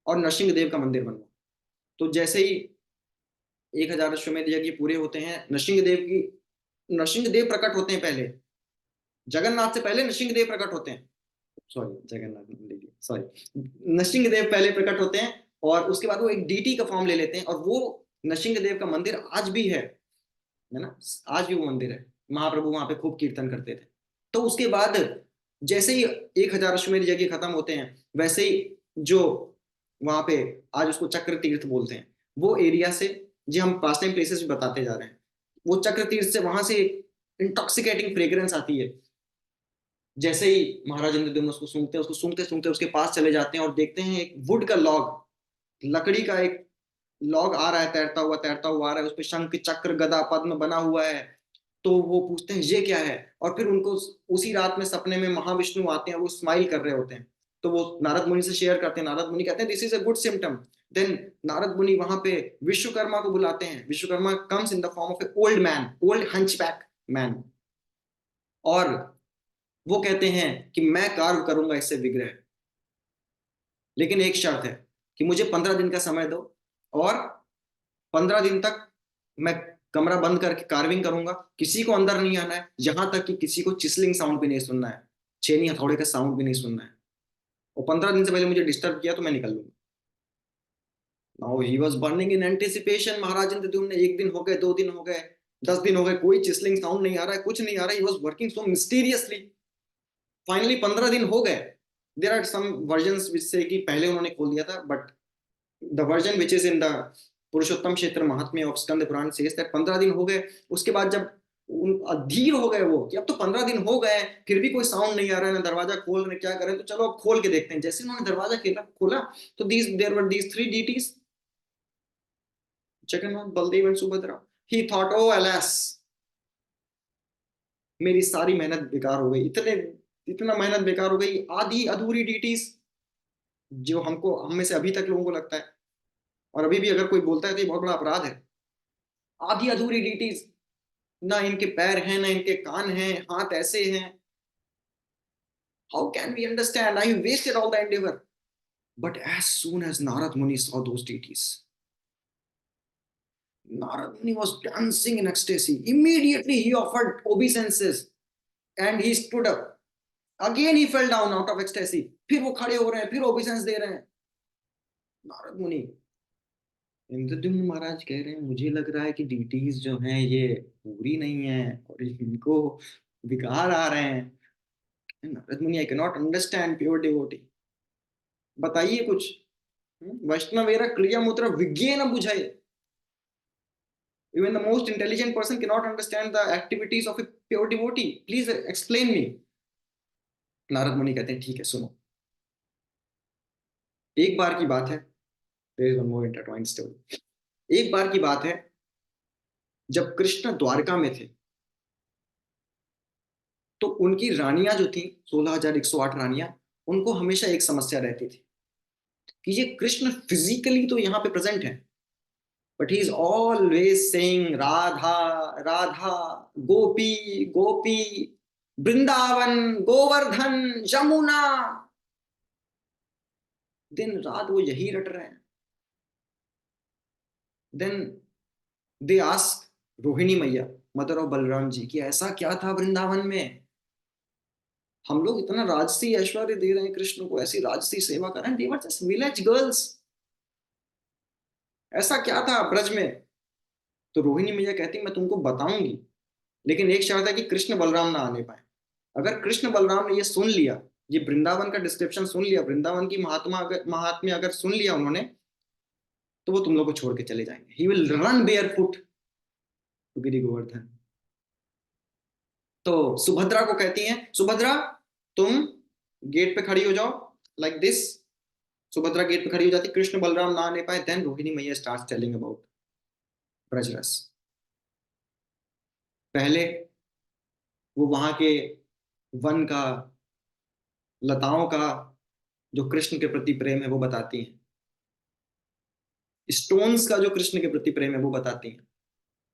और नरसिंह देव का मंदिर बनवाओ। तो जैसे ही 1,000 अश्वमेध यज्ञ पूरे होते हैं, नरसिंह देव प्रकट होते हैं पहले, जगन्नाथ से पहले नरसिंह देव प्रकट होते हैं, सॉरी जगन्नाथ, सॉरी, नरसिंह देव पहले प्रकट होते हैं और उसके बाद वो एक डीटी का फॉर्म ले लेते हैं, और वो नरसिंह देव का मंदिर आज भी है ना, आज भी वो मंदिर है, महाप्रभु वहां पे खूब कीर्तन करते थे। तो उसके बाद जैसे ही 1,000 अश्वमेध यज्ञ खत्म होते हैं, वैसे ही जो वहां पे, आज उसको चक्र तीर्थ बोलते हैं, वो एरिया से, जी हम पास टाइम प्लेसेस भी बताते जा रहे हैं, वो चक्र तीर्थ से वहां से इंटॉक्सिकेटिंग फ्रेग्रेंस आती है। जैसे ही महाराज इंद्रद्युम्न उसको सूंघते हैं, उसको सूंघते सूंघते उसके पास चले जाते हैं और देखते हैं एक वुड का लॉग, लकड़ी का एक लॉग आ रहा है, तैरता हुआ आ रहा है, उस पर शंख चक्र गदा पद्म बना हुआ है। तो वो पूछते हैं ये क्या है, और फिर उनको उसी रात में सपने में महाविष्णु आते हैं, वो स्माइल कर रहे होते हैं। तो वो नारद मुनि से शेयर करते हैं, नारद मुनि कहते हैं this is a good symptom. Then Narad Muni वहां पे विश्वकर्मा को बुलाते हैं, Vishwakarma comes in the form of a old man, old hunchback man, और वो कहते हैं कि मैं कार्य करूंगा इससे विग्रह, लेकिन एक शर्त है कि मुझे 15 दिन का समय दो, और 15 दिन तक मैं कमरा बंद करके कार्विंग करूंगा, किसी को अंदर नहीं आना है, यहां तक कि किसी को चिसलिंग साउंड भी नहीं सुनना है, छेनी हथौड़े का साउंड भी नहीं सुनना है, और 15 दिन से पहले मुझे डिस्टर्ब किया तो मैं निकल लूंगा। Now he was burning in anticipation, Maharaj Indradyumna ने, 1 दिन हो गए, 2 दिन हो गए, 10 दिन हो गए, कोई चिसलिंग साउंड नहीं आ रहा है, कुछ नहीं आ रहा है, he was working so mysteriously. Finally 15 दिन हो गए। देर आर सम वर्जन से कि पहले उन्होंने खोल दिया था, but the version which is in the Purushottam Kshetra Mahatmya of Skanda Purana से 15 दिन हो गए। उसके बाद जब अधीर हो गए वो कि अब तो 15 दिन हो गए, फिर भी कोई साउंड नहीं आ रहा है, ना दरवाजा खोल रहे, क्या करें, तो चलो अब खोल के देखते हैं। जैसे उन्होंने दरवाजा खोला, तो these there were these 3 deities, Jagannath, Baldev and Subhadra. He thought, oh alas, मेरी सारी मेहनत बेकार हो गई, इतना मेहनत बेकार हो गई, आधी अधूरी डीटीज, जो हमको, हम में से अभी तक लोगों को लगता है, और अभी भी अगर कोई बोलता है तो ये बहुत बड़ा अपराध है। आधी अधूरी डीटीज, ना इनके पैर हैं, ना इनके कान हैं, हाथ ऐसे हैं, how can we understand, I wasted all the endeavour. But as soon as Narad Muni saw those deities, Narad Muni was dancing in ecstasy. Immediately he offered obeisances and he stood up. Again he fell down out of ecstasy. फिर वो खड़े हो रहे हैं, फिर ओबीसेंस दे रहे हैं। नारद मुनि, इंद्रद्युम्न महाराज कह रहे हैं, मुझे लग रहा है कि डीटीज जो हैं ये पूरी नहीं है और इनको विकार आ रहे हैं। नारद मुनि, I can not understand pure devotee, बताइए कुछ। वैष्णवेरा क्रिया मुद्रा विज्ञे न बुझाए। Even the most intelligent person cannot understand the activities of a pure devotee. Please explain me. Narad Muni कहते हैं, ठीक है सुनो। एक बार की बात है, there is one more intertwined story. एक बार की बात है, जब कृष्ण द्वारका में थे, तो उनकी रानियां जो थी, 16,108 रानियां, उनको हमेशा एक समस्या रहती थी कि ये कृष्ण फिजिकली तो यहाँ पे प्रेजेंट है, but he is always saying Radha Radha, Gopi Gopi, Vrindavan, Govardhan, Yamuna, दिन रात वो यही रट रहे हैं। देन दे आस्क रोहिणी मैया, मदर ऑफ बलराम जी, कि ऐसा क्या था वृंदावन में, हम लोग इतना राजसी ऐश्वर्य दे रहे हैं कृष्ण को, ऐसी राजसी सेवा कर रहे हैं, दे वर जस्ट विलेज गर्ल्स, ऐसा क्या था ब्रज में। तो रोहिणी मैया कहती, मैं तुमको बताऊंगी, लेकिन एक शर्त है कि कृष्ण बलराम ना आने पाए। अगर कृष्ण बलराम ने ये सुन लिया, ये वृंदावन का डिस्क्रिप्शन सुन लिया, वृंदावन की महात्मा अगर सुन लिया उन्होंने, तो वो तुम लोग को छोड़ के चले जाएंगे। He will run barefoot to Giri Govardhan. तो सुभद्रा को कहती हैं, सुभद्रा तुम गेट पे खड़ी हो जाओ, लाइक दिस। सुभद्रा गेट पे खड़ी हो जाती, कृष्ण बलराम ना आने पाए। देन रोहिणी मैया स्टार्ट टेलिंग अबाउट ब्रजरस। पहले वो वहां के वन का, लताओं का जो कृष्ण के प्रति प्रेम है वो बताती हैं, स्टोन्स का जो कृष्ण के प्रति प्रेम है वो बताती हैं,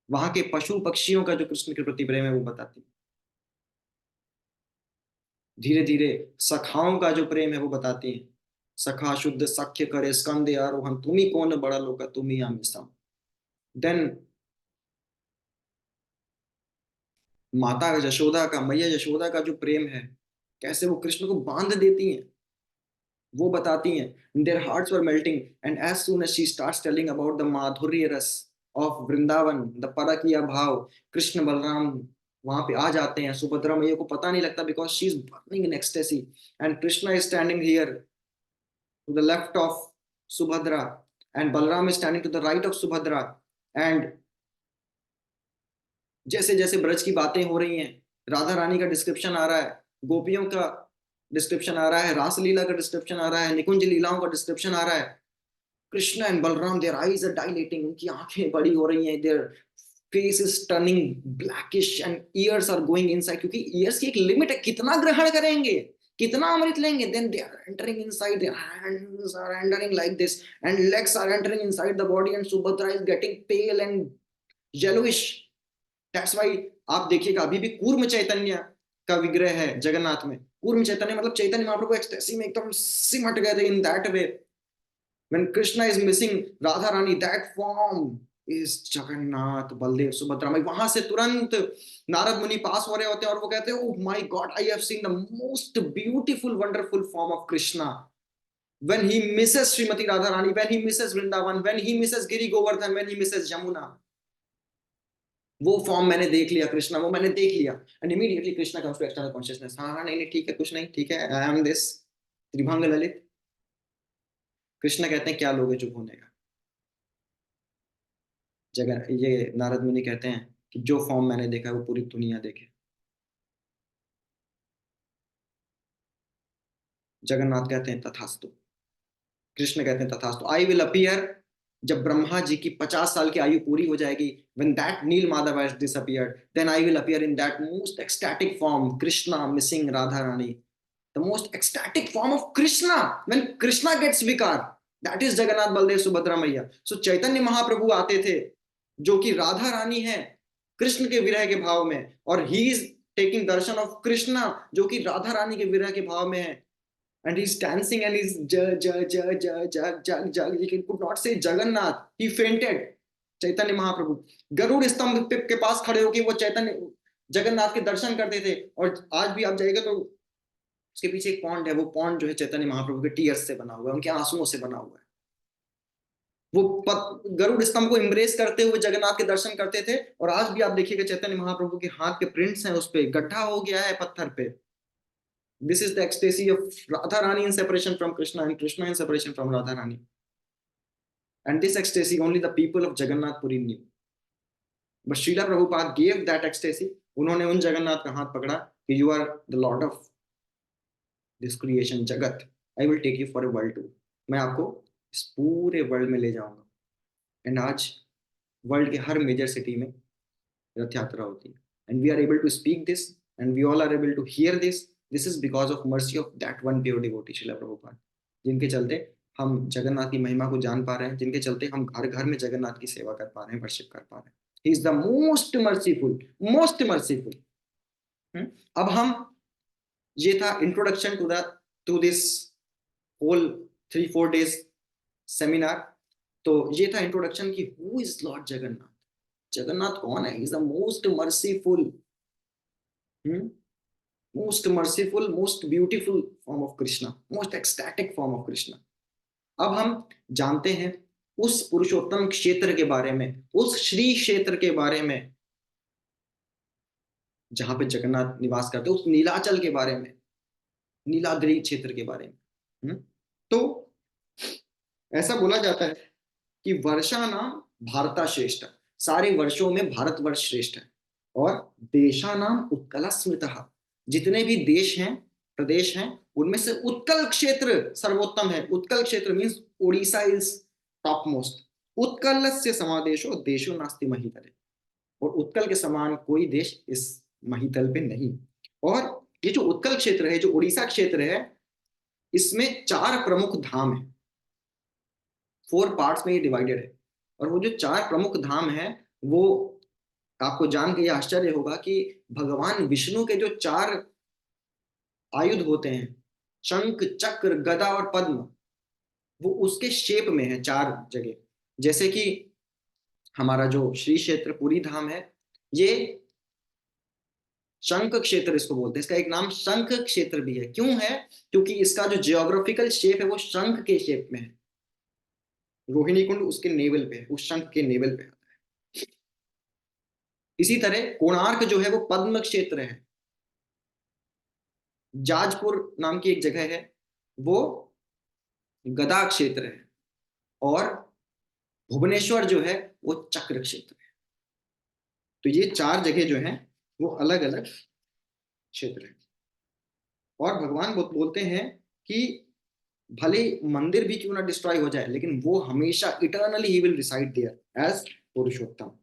वहां के पशु पक्षियों का जो कृष्ण के प्रति प्रेम है वो बताती हैं, धीरे धीरे सखाओं का जो प्रेम है वो बताती हैं। सखा शुद्ध सख्य करे स्कंदे आरोहण, तुम्ही कौन बड़ा लोका तुम्ही आमी सम। देन माता यशोदा का, मैया यशोदा का जो प्रेम है, कैसे वो कृष्ण को बांध देती हैं, वो बताती हैं। Their hearts were melting and as soon as she starts telling about the madhurya rasa of Vrindavan, the परकिया भाव, कृष्ण बलराम वहां पे आ जाते हैं। सुभद्रा मैया को पता नहीं लगता, because she is burning in ecstasy, and Krishna is standing here to the left of Subhadra, and Balaram is standing to the right of Subhadra. And जैसे जैसे ब्रज की बातें हो रही हैं, राधा रानी का डिस्क्रिप्शन आ रहा है, गोपियों का डिस्क्रिप्शन आ रहा है, रासलीला का डिस्क्रिप्शन आ रहा है, निकुंज लीलाओं का डिस्क्रिप्शन आ रहा है। Krishna and Balaram, their eyes are dilating, उनकी आंखें बड़ी हो रही हैं, their face is turning blackish and ears are going inside, क्योंकि ईयर्स की एक लिमिट है, कितना ग्रहण करेंगे, कितना अमृत लेंगे। Then they are entering inside, their hands are entering like this and legs are entering inside the body, and Subhadra is getting pale and yellowish. That's why आप देखिएगा अभी भी कूर्म चैतन्य का विग्रह है जगन्नाथ में। कूर्म चैतन्य मतलब चैतन्य महाप्रभु एक्सटेसी में एकदम सिमट गए थे in that way. When Krishna is missing Radha Rani, that form is Jagannath, Baldev, Subhadra। मैं वहां से तुरंत नारद मुनि पास हो रहे होते हैं और वो कहते हैं, oh my God, I have seen the most beautiful, wonderful form of Krishna. When he misses Srimati Radharani, when he misses Vrindavan, when he misses Giri Govardhan, when he misses Jamuna, वो फॉर्म मैंने देख लिया कृष्णा, वो मैंने देख लिया। And immediately Krishna comes to external consciousness, हाँ हाँ नहीं नहीं ठीक है, कुछ नहीं ठीक है, I am this Tribhang Lalit. Krishna कहते हैं, क्या लोगे चुप होने का। जगह ये नारद मुनि कहते हैं कि जो फॉर्म मैंने देखा है वो पूरी दुनिया देखे। जगन्नाथ कहते हैं तथास्तु, कृष्ण कहते हैं तथास्तु, आई विल अपीयर जब ब्रह्मा जी की 50 साल की आयु पूरी हो जाएगी, when that Neel Madhav has disappeared, then I will appear in that most ecstatic form, Krishna missing Radha Rani, the most ecstatic form of Krishna, when Krishna gets vikar, that is Jagannath Baldev Subhadra Maiya. So Chaitanya Mahaprabhu आते थे जो कि राधा रानी है कृष्ण के विरह के भाव में, और he is taking Darshan of Krishna जो कि राधा रानी के विरह के भाव में है, and he's dancing and he's jag. He could not say Jagannath. He fainted. Chaitanya Mahaprabhu Garuda स्तंभ के पास खड़े होकर वो चैतन्य जगन्नाथ के दर्शन करते थे। और आज भी आप जाइएगा तो उसके पीछे एक पॉन्ड है, वो पॉन्ड जो है चैतन्य महाप्रभु के टीयर्स से बना हुआ है, उनके आंसुओं से बना हुआ है। वो गरुड़ स्तंभ को एम्ब्रेस करते हुए जगन्नाथ के दर्शन करते थे। और आज भी आप देखिएगा चैतन्य महाप्रभु के हाथ के प्रिंट्स हैं, उस पे गड्ढा हो गया है पत्थर पे। This is the ecstasy of Radharani in separation from Krishna and Krishna in separation from Radharani. And this ecstasy only the people of Jagannath Puri knew. But Srila Prabhupada gave that ecstasy. उन्होंने उन जगन्नाथ का हाथ पकड़ा कि you are the Lord of this creation जगत. I will take you for a world tour. मैं आपको इस पूरे वर्ल्ड में ले जाऊंगा। एंड आज वर्ल्ड के हर मेजर सिटी में रथ यात्रा होती है। And we are able to speak this and we all are able to hear this. This is because of mercy of that one pure devotee, Srila Prabhupada, जिनके चलते हम जगन्नाथ की महिमा को जान पा रहे हैं, जिनके चलते हम घर घर में जगन्नाथ की सेवा कर पा रहे हैं, वर्शिप कर पा रहे हैं। He is the most merciful, most merciful. अब हम, ये था introduction to this whole 3-4 days seminar. तो ये था इंट्रोडक्शन कि who is lord Jagannath. Jagannath कौन है? He is the most merciful, most merciful, most beautiful form of Krishna, most ecstatic form of Krishna. अब हम जानते हैं उस पुरुषोत्तम क्षेत्र के बारे में, उस श्री क्षेत्र के बारे में जहां पे जगन्नाथ निवास करते, उस नीलाचल के बारे में, नीलाद्रि क्षेत्र के बारे में। तो ऐसा बोला जाता है कि वर्षा नाम भारता श्रेष्ठ, सारे वर्षों में भारतवर्ष श्रेष्ठ है। और देशा नाम उत्कला स्मृतः, जितने भी देश हैं, प्रदेश हैं, उनमें से उत्कल क्षेत्र सर्वोत्तम है। उत्कल क्षेत्र means Odisha is top most. Utkal से समादेशो देशो नास्ति महितले, और उत्कल के समान कोई देश इस महितल पे नहीं। और ये जो उत्कल क्षेत्र है, जो उड़ीसा क्षेत्र है, इसमें 4 प्रमुख धाम है, 4 पार्ट्स में ये डिवाइडेड है। और वो जो 4 प्रमुख धाम है, वो आपको जान के आश्चर्य होगा कि भगवान विष्णु के जो 4 आयुध होते हैं, शंख, चक्र, गदा और पद्म, वो उसके शेप में है 4 जगह। जैसे कि हमारा जो श्री क्षेत्र पुरी धाम है, ये शंख क्षेत्र इसको बोलते हैं। इसका एक नाम शंख क्षेत्र भी है। क्यों है? क्योंकि इसका जो जियोग्राफिकल शेप है वो शंख के शेप में है। रोहिणी कुंड उसके नेवल पे है, उस शंख के नेवल पे आता है। इसी तरह कोणार्क जो है वो पद्म क्षेत्र है। जाजपुर नाम की एक जगह है, वो गदा क्षेत्र है। और भुवनेश्वर जो है वो चक्र क्षेत्र है। तो ये 4 जगह जो हैं वो अलग अलग क्षेत्र है। और भगवान बोलते हैं कि भले मंदिर भी क्यों ना डिस्ट्रॉय हो जाए, लेकिन वो हमेशा eternally he will reside there as Purushottam.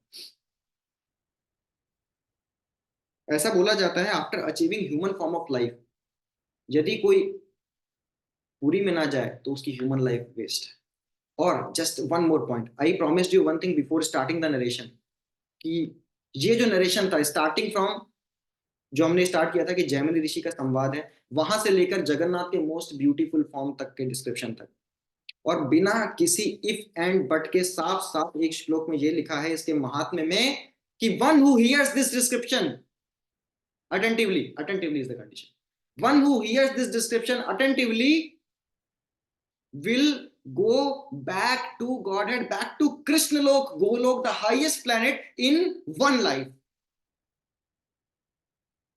ऐसा बोला जाता है after achieving human form of life, यदि कोई पूरी में ना जाए तो उसकी ह्यूमन लाइफ वेस्ट है। और just one more point, I promised you one thing before starting the narration, कि ये जो नरेशन था स्टार्टिंग फ्रॉम, जो हमने स्टार्ट किया था कि जैमिनी ऋषि का संवाद है, वहां से लेकर जगन्नाथ के मोस्ट ब्यूटीफुल फॉर्म तक के डिस्क्रिप्शन तक, और बिना किसी इफ एंड बट के साफ साफ एक श्लोक में ये लिखा है इसके महात्म्य में कि one who hears this description attentively, attentively is the condition, one who hears this description attentively will go back to Godhead, back to Krishna Lok, Golok, the highest planet, in one life.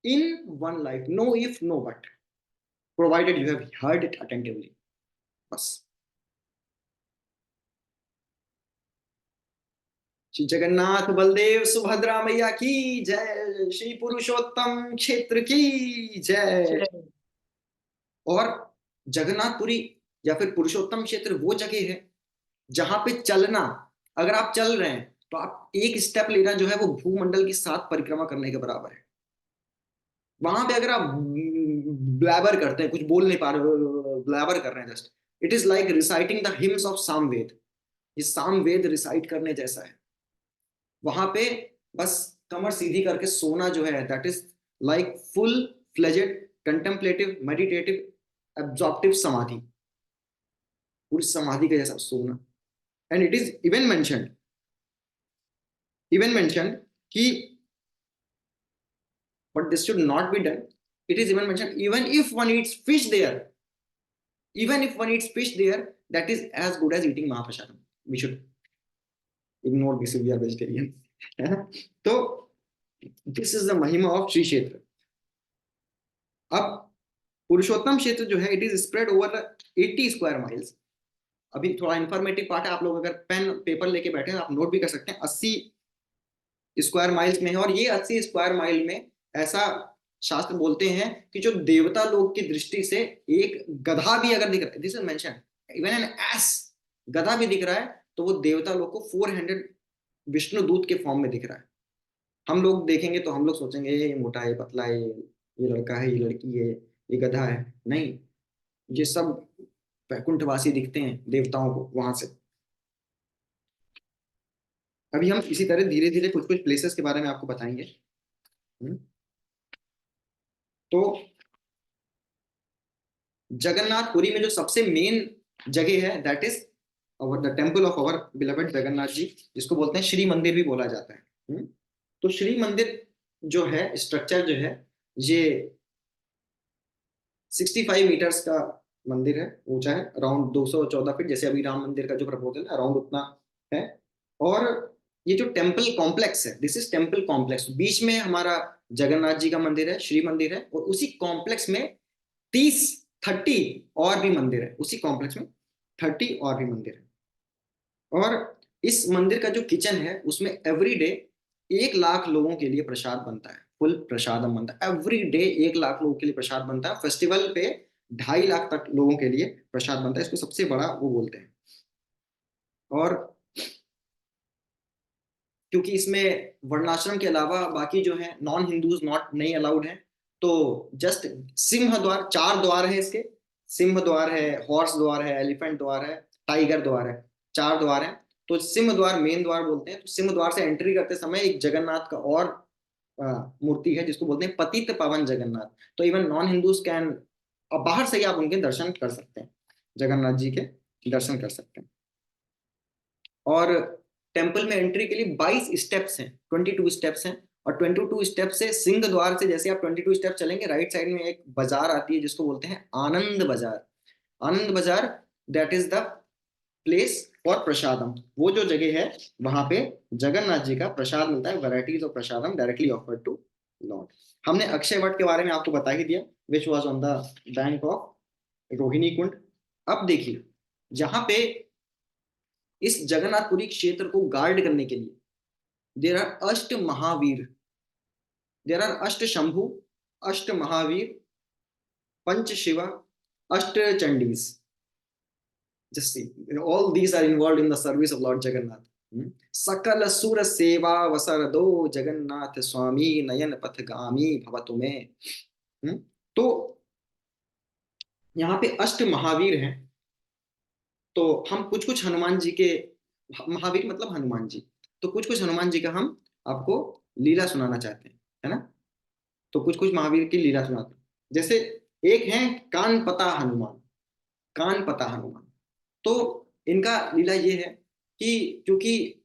In one life, no if, no but, provided you have heard it attentively. बस। श्री जगन्नाथ बलदेव सुभद्रा मैया की जय, श्री पुरुषोत्तम क्षेत्र की जय। और जगन्नाथपुरी या फिर पुरुषोत्तम क्षेत्र वो जगह है जहां पे चलना, अगर आप चल रहे हैं तो आप एक स्टेप लेना जो है वो भूमंडल की 7 परिक्रमा करने के बराबर है। वहां पे अगर आप ब्लैबर करते हैं, कुछ बोल नहीं पा रहे, ब्लैबर कर रहे हैं just, it is like reciting the hymns of Samaveda. ये सामवेद रिसाइट करने जैसा है। वहां पे बस कमर सीधी करके सोना जो है, that is like full fledged contemplative meditative absorptive samadhi, पूरी समाधि के जैसा सोना। And it is even mention कि but this should not be done. It is even mentioned, even if one eats fish there, even if one eats fish there, that is as good as eating Mahaprasadam. We should ignore this if we are vegetarian. है ना? तो this is the महिमा of Shri क्षेत्र। अब पुरुषोत्तम क्षेत्र जो है, it is spread over 80 square miles. अभी थोड़ा इंफॉर्मेटिव पार्ट है, आप लोग अगर पेन पेपर लेके बैठे हैं आप नोट भी कर सकते हैं। 80 स्क्वायर माइल्स में है, और ये 80 स्क्वायर माइल में ऐसा शास्त्र बोलते हैं कि जो देवता लोग की दृष्टि से एक गधा भी अगर दिख रहा है, this is mention, even an ass, गधा भी दिख रहा है तो वो देवता लोग को 400 विष्णु दूत के फॉर्म में दिख रहा है। हम लोग देखेंगे तो हम लोग सोचेंगे ये मोटा है, पतला है, ये लड़का है, ये लड़की है, ये गधा है। नहीं, ये सब वैकुंठवासी दिखते हैं देवताओं को वहां से। अभी हम इसी तरह धीरे धीरे कुछ कुछ प्लेसेस के बारे में आपको बताएंगे। हम्म, तो जगन्नाथपुरी में जो सबसे मेन जगह है, that is our the temple of our beloved Jagannath ji, जिसको बोलते हैं श्री मंदिर भी बोला जाता है। तो श्री मंदिर जो है, स्ट्रक्चर जो है, ये 65 मीटर्स का मंदिर है, ऊंचा है, अराउंड 214 फीट, जैसे अभी राम मंदिर का जो प्रपोजल है अराउंड उतना है। और ये जो टेम्पल कॉम्प्लेक्स है, दिस इज टेम्पल कॉम्प्लेक्स, बीच में हमारा जगन्नाथ जी का मंदिर है, श्री मंदिर है, और उसी कॉम्प्लेक्स में 30 और भी मंदिर है, उसी कॉम्प्लेक्स में 30 और भी मंदिर है। और इस मंदिर का जो किचन है उसमें एवरी डे 1 लाख लोगों के लिए प्रसाद बनता है, फुल प्रसादम बनता है एवरी डे। 1 लाख लोगों के लिए प्रसाद बनता है, फेस्टिवल पे 2.5 लाख तक लोगों के लिए प्रसाद बनता है, इसको सबसे बड़ा वो बोलते हैं। और क्योंकि इसमें वर्णाश्रम के अलावा बाकी जो है नॉन हिंदूज नॉट नहीं अलाउड है, तो जस्ट सिंह द्वार, 4 द्वार है इसके। सिंह द्वार है, हॉर्स द्वार है, एलिफेंट द्वार है, टाइगर द्वार है, 4 द्वार है। तो सिंह द्वार मेन द्वार बोलते हैं। तो सिंह द्वार से एंट्री करते समय एक जगन्नाथ का और मूर्ति है जिसको बोलते हैं पतित पावन जगन्नाथ। तो इवन नॉन हिंदूज कैन, बाहर से ही आप उनके दर्शन कर सकते हैं, जगन्नाथ जी के दर्शन कर सकते हैं। और टेम्पल में एंट्री के लिए 22 स्टेप्स हैं, 22 स्टेप्स हैं। और 22 स्टेप से, सिंह द्वार से जैसे आप 22 स्टेप चलेंगे, राइट साइड में एक बाजार आती है जिसको बोलते हैं आनंद Bazaar. Anand Bazaar, that is the place for prasadam. वो जो जगह है वहां पे जगन्नाथ जी का प्रसाद मिलता है, varieties of prasadam directly offered to lord. हमने अक्षय वट के बारे में आपको बता ही दिया, which was on the bank of Rohini Kund. अब देखिए, जहां पे इस जगन्नाथपुरी क्षेत्र को गार्ड करने के लिए देर आर अष्ट महावीर, देर आर अष्ट शंभु, अष्ट महावीर, पंच शिवा, अष्ट चंडीज। Just see, all these are involved in the service of Lord Jagannath. सकल सुर सेवा वसर दो जगन्नाथ स्वामी नयन पथगामी भवतु में। तो यहाँ पे अष्ट महावीर हैं। तो हम कुछ कुछ हनुमान जी के, महावीर मतलब हनुमान जी, तो कुछ कुछ हनुमान जी का हम आपको लीला सुनाना चाहते हैं, है ना? तो कुछ कुछ महावीर की लीला सुनाते हैं। जैसे एक है कान पता हनुमान, कान पता हनुमान। तो इनका लीला ये है कि क्योंकि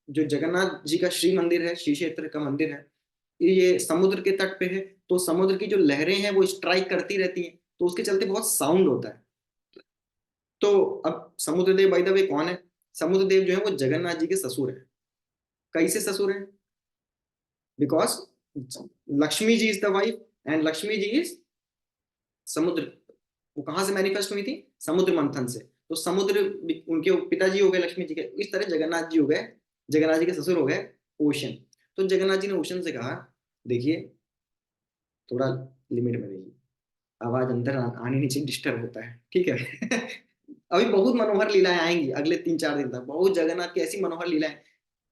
जो जगन्नाथ जी का श्री मंदिर है, श्री क्षेत्र का मंदिर है, ये समुद्र के तट पे है। तो समुद्र की जो लहरें हैं वो स्ट्राइक करती रहती हैं, तो उसके चलते बहुत साउंड होता है। तो अब समुद्रदेव बाय द वे कौन है? समुद्रदेव जो है वो जगन्नाथ जी के ससुर है। कैसे ससुर है? Because Lakshmi ji is the wife and Lakshmi ji is samudra. वो कहाँ से मैनिफेस्ट हुई थी? समुद्र मंथन से। तो समुद्र उनके पिताजी हो गए लक्ष्मी जी के, इस तरह जगन्नाथ जी हो गए, जगन्नाथ जी के ससुर हो गए ओशन। तो जगन्नाथ जी ने ओशन से कहा, देखिए थोड़ा लिमिट में रहिए, आवाज अंदर आने नीचे डिस्टर्ब होता है, ठीक है? अभी बहुत मनोहर लीलाएं आएंगी अगले 3-4 दिन तक, बहुत जगन्नाथ की ऐसी मनोहर लीलाएं।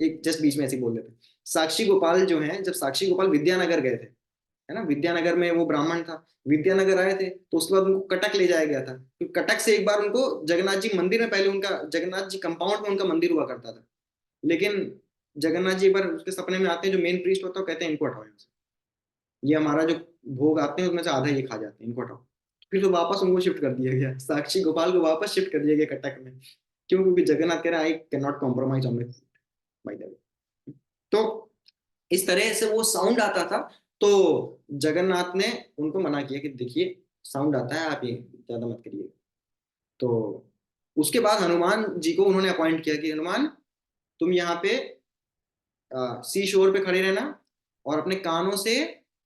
एक जस्ट बीच में ऐसे ही बोल देते हैं, साक्षी गोपाल जो हैं, जब साक्षी गोपाल विद्यानगर गए थे, है ना, विद्यानगर में वो ब्राह्मण था, विद्यानगर आए थे, तो उसके बाद उनको कटक ले जाया गया था, फिर कटक से एक बार उनको जगन्नाथ जी मंदिर में, पहले उनका जगन्नाथ जी कंपाउंड में उनका मंदिर हुआ करता था, लेकिन जगन्नाथ जी एक बार उसके सपने में आते हैं, जो मेन प्रीस्ट होता है, वो कहते हैं इनको हटाओ यहाँ से, ये हमारा जो भोग आते हैं उसमें से आधा ये खा जाते हैं, इनको हटाओ। फिर तो वापस उनको शिफ्ट कर दिया गया, साक्षी गोपाल को वापस शिफ्ट कर दिया गया कटक में। क्यों? क्योंकि जगन्नाथ कह रहा है I can not compromise on by the way. तो इस तरह से वो साउंड आता था, तो जगन्नाथ ने उनको मना किया कि देखिए साउंड आता है, आप ये ज्यादा मत करिए। तो उसके बाद हनुमान जी को उन्होंने अपॉइंट किया कि हनुमान, तुम यहाँ पे सी शोर पे खड़े रहना और अपने कानों से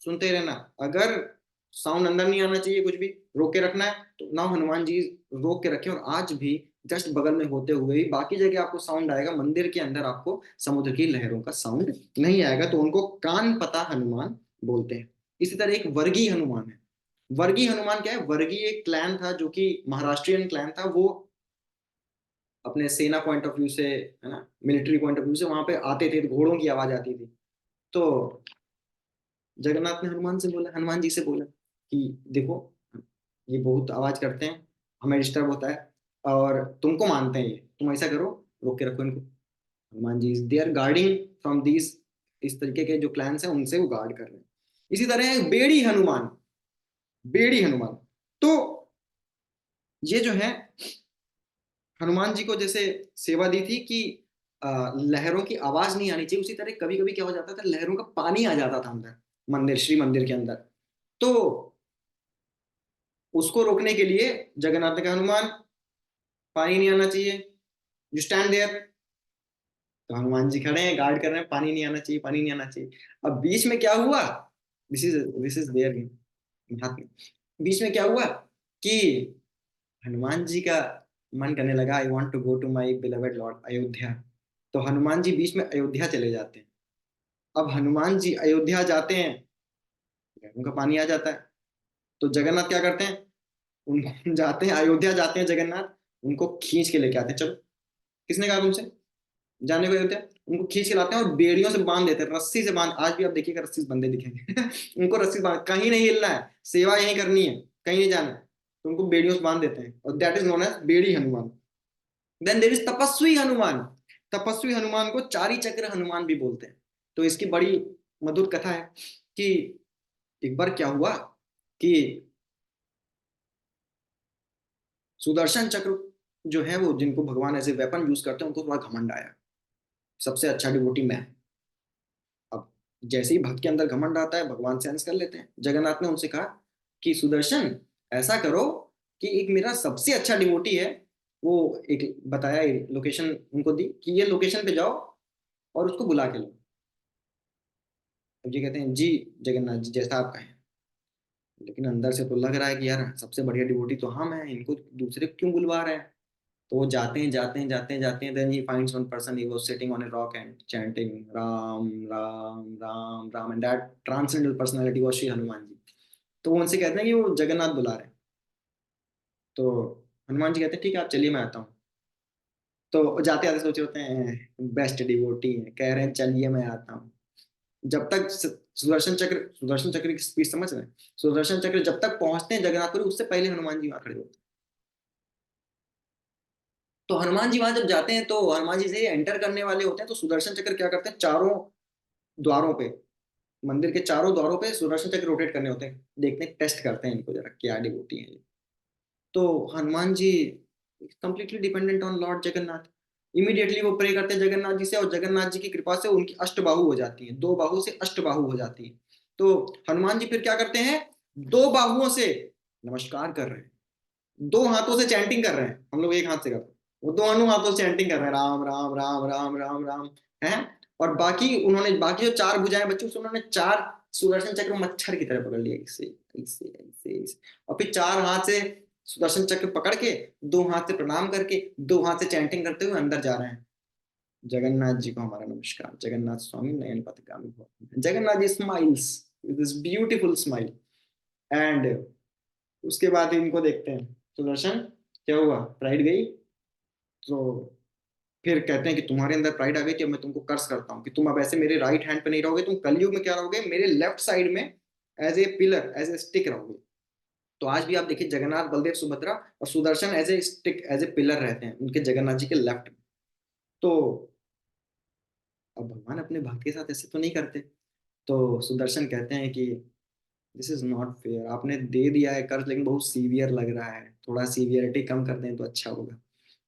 सुनते रहना, अगर साउंड अंदर नहीं आना चाहिए, कुछ भी रोक के रखना है। तो ना हनुमान जी रोक के रखे, और आज भी जस्ट बगल में होते हुए भी बाकी जगह आपको साउंड आएगा, मंदिर के अंदर आपको समुद्र की लहरों का साउंड नहीं आएगा, तो उनको कान पता हनुमान बोलते हैं। इसी तरह एक वर्गीय हनुमान है। वर्गीय हनुमान क्या है? वर्गीय एक क्लैन था जो कि महाराष्ट्रियन क्लैन था, वो अपने सेना पॉइंट ऑफ व्यू से, है ना, मिलिट्री पॉइंट ऑफ व्यू से वहां पे आते थे, तो घोड़ों की आवाज आती थी। तो जगन्नाथ ने हनुमान से बोला, हनुमान जी से बोला कि देखो ये बहुत आवाज करते हैं, हमें डिस्टर्ब होता है, और तुमको मानते हैं ये, तुम ऐसा करो, रोक के रखो इनको। Hanuman ji they are guarding from these, इस तरीके के जो क्लैंस हैं उनसे वो गार्ड कर रहे हैं। इसी तरह है बेड़ी हनुमान। बेड़ी हनुमान, तो ये जो है हनुमान जी को जैसे सेवा दी थी कि लहरों की आवाज नहीं आनी चाहिए, उसी तरह कभी कभी क्या हो जाता था, लहरों का पानी आ जाता था अंदर, मंदिर, श्री मंदिर के अंदर। तो उसको रोकने के लिए जगन्नाथ ने कहा, हनुमान पानी नहीं आना चाहिए, यू स्टैंड देयर। तो हनुमान जी खड़े हैं, गार्ड कर रहे हैं, पानी नहीं आना चाहिए, पानी नहीं आना चाहिए। अब बीच में क्या हुआ, दिस इज देयर हाथ में, बीच में क्या हुआ कि हनुमान जी का मन करने लगा, I want to go to my beloved lord Ayodhya. तो हनुमान जी बीच में अयोध्या चले जाते हैं। अब हनुमान जी अयोध्या जाते हैं, उनका पानी आ जाता है। तो जगन्नाथ क्या करते हैं, उन जाते हैं अयोध्या, जाते हैं जगन्नाथ, उनको खींच के लेके आते हैं, चलो, किसने कहा तुमसे जाने को अयोध्या? उनको खींच के लाते हैं और बेड़ियों से बांध देते हैं, रस्सी से बांध, आज भी आप देखिएगा रस्सी से बंधे दिखेंगे उनको रस्सी से बांध, कहीं नहीं हिलना है, सेवा यहीं करनी है, कहीं नहीं जाना है, तो उनको बेड़ियों से बांध देते हैं, और दैट इज नोन एज बेड़ी हनुमान। देन देर इज तपस्वी हनुमान। तपस्वी हनुमान को चारी चक्र हनुमान भी बोलते हैं। तो इसकी बड़ी मधुर कथा है कि एक बार क्या हुआ कि सुदर्शन चक्र जो है, वो जिनको भगवान ऐसे वेपन यूज करते हैं, उनको थोड़ा घमंड आया, सबसे अच्छा डिवोटी मैं। अब जैसे ही भक्त के अंदर घमंड आता है, भगवान सेंस कर लेते हैं। जगन्नाथ ने उनसे कहा कि सुदर्शन, ऐसा करो कि एक मेरा सबसे अच्छा डिवोटी है, वो एक बताया लोकेशन उनको दी कि ये लोकेशन पे जाओ और उसको बुला के लो। अब जी कहते हैं जी जगन्नाथ जी, जैसा आप कहें। लेकिन अंदर से तो लग रहा है कि यार सबसे बढ़िया डिवोटी तो हम हैं, इनको दूसरे क्यों बुलवा रहे हैं। तो वो जाते हैं, जाते हैं, जाते हैं, जाते हैं, then he finds one person, he was sitting on a rock and chanting Ram Ram Ram Ram, and that transcendental personality was Shri Hanuman ji. तो वो उनसे कहते हैं कि वो जगन्नाथ बुला रहे हैं। तो हनुमान जी कहते हैं ठीक है, आप चलिए, मैं आता हूँ। तो जाते आते सोचे होते हैं बेस्ट डिवोटी है, कह रहे हैं चलिए मैं आता हूँ। जब तक सुदर्शन चक्र की स्पीड समझ रहे हैं, सुदर्शन चक्र जब तक पहुंचते हैं जगन्नाथपुरी, उससे पहले हनुमान जी वहां खड़े होते हैं। तो हनुमान जी वहां जब जाते हैं, तो हनुमान जी से एंटर करने वाले होते हैं, तो सुदर्शन चक्र क्या करते हैं, चारों द्वारों पे, मंदिर के चारों द्वारों पे सुदर्शन चक्र रोटेट करने होते हैं, देखते हैं, टेस्ट करते हैं इनको जरा क्या डिवोटी है ये। तो Hanuman ji completely dependent on Lord Jagannath. Immediately वो प्रे करते हैं जगन्नाथ जी से, और जगन्नाथ जी की कृपा से उनकी अष्टबाहु हो जाती है, दो बाहु से अष्टबाहु हो जाती है। तो हनुमान जी फिर क्या करते हैं, दो बाहुओं से नमस्कार कर रहे हैं, दो हाथों से चैंटिंग कर रहे हैं, हम लोग एक हाथ से करते हैं, वो दोनों हाथों से चैंटिंग कर रहे हैं, राम राम राम राम राम राम, है। और बाकी उन्होंने, बाकी जो चार भुजाएं बची, उसमें उन्होंने चार सुदर्शन चक्र मच्छर की तरह पकड़ लिया, इससे इससे इससे इससे, और फिर चार हाथ से सुदर्शन चक्र पकड़ के, दो हाथ से प्रणाम करके, दो हाथ से चैंटिंग करते हुए अंदर जा रहे हैं। जगन्नाथ जी को हमारा नमस्कार, जगन्नाथ स्वामी नयन पथगामी भव। Jagannath ji smiles with this beautiful smile, and उसके बाद इनको देखते हैं सुदर्शन, क्या हुआ, प्राइड गई। तो फिर कहते हैं कि तुम्हारे अंदर प्राइड आ गई कि अब मैं तुमको कर्स करता हूँ कि तुम अब ऐसे मेरे राइट हैंड पे नहीं रहोगे, तुम कलयुग में क्या रहोगे, मेरे लेफ्ट साइड में as a pillar, as a stick रहोगे। तो आज भी आप देखिए जगन्नाथ, बलदेव, सुभद्रा और Sudarshan as a stick, as a pillar रहते हैं उनके जगन्नाथ जी के लेफ्ट में। तो अब भगवान अपने भक्त के साथ ऐसे तो नहीं करते। तो सुदर्शन कहते हैं कि दिस इज नॉट फेयर, आपने दे दिया है कर्ज लेकिन बहुत सीवियर लग रहा है, थोड़ा सीवियरिटी कम कर दें तो अच्छा होगा।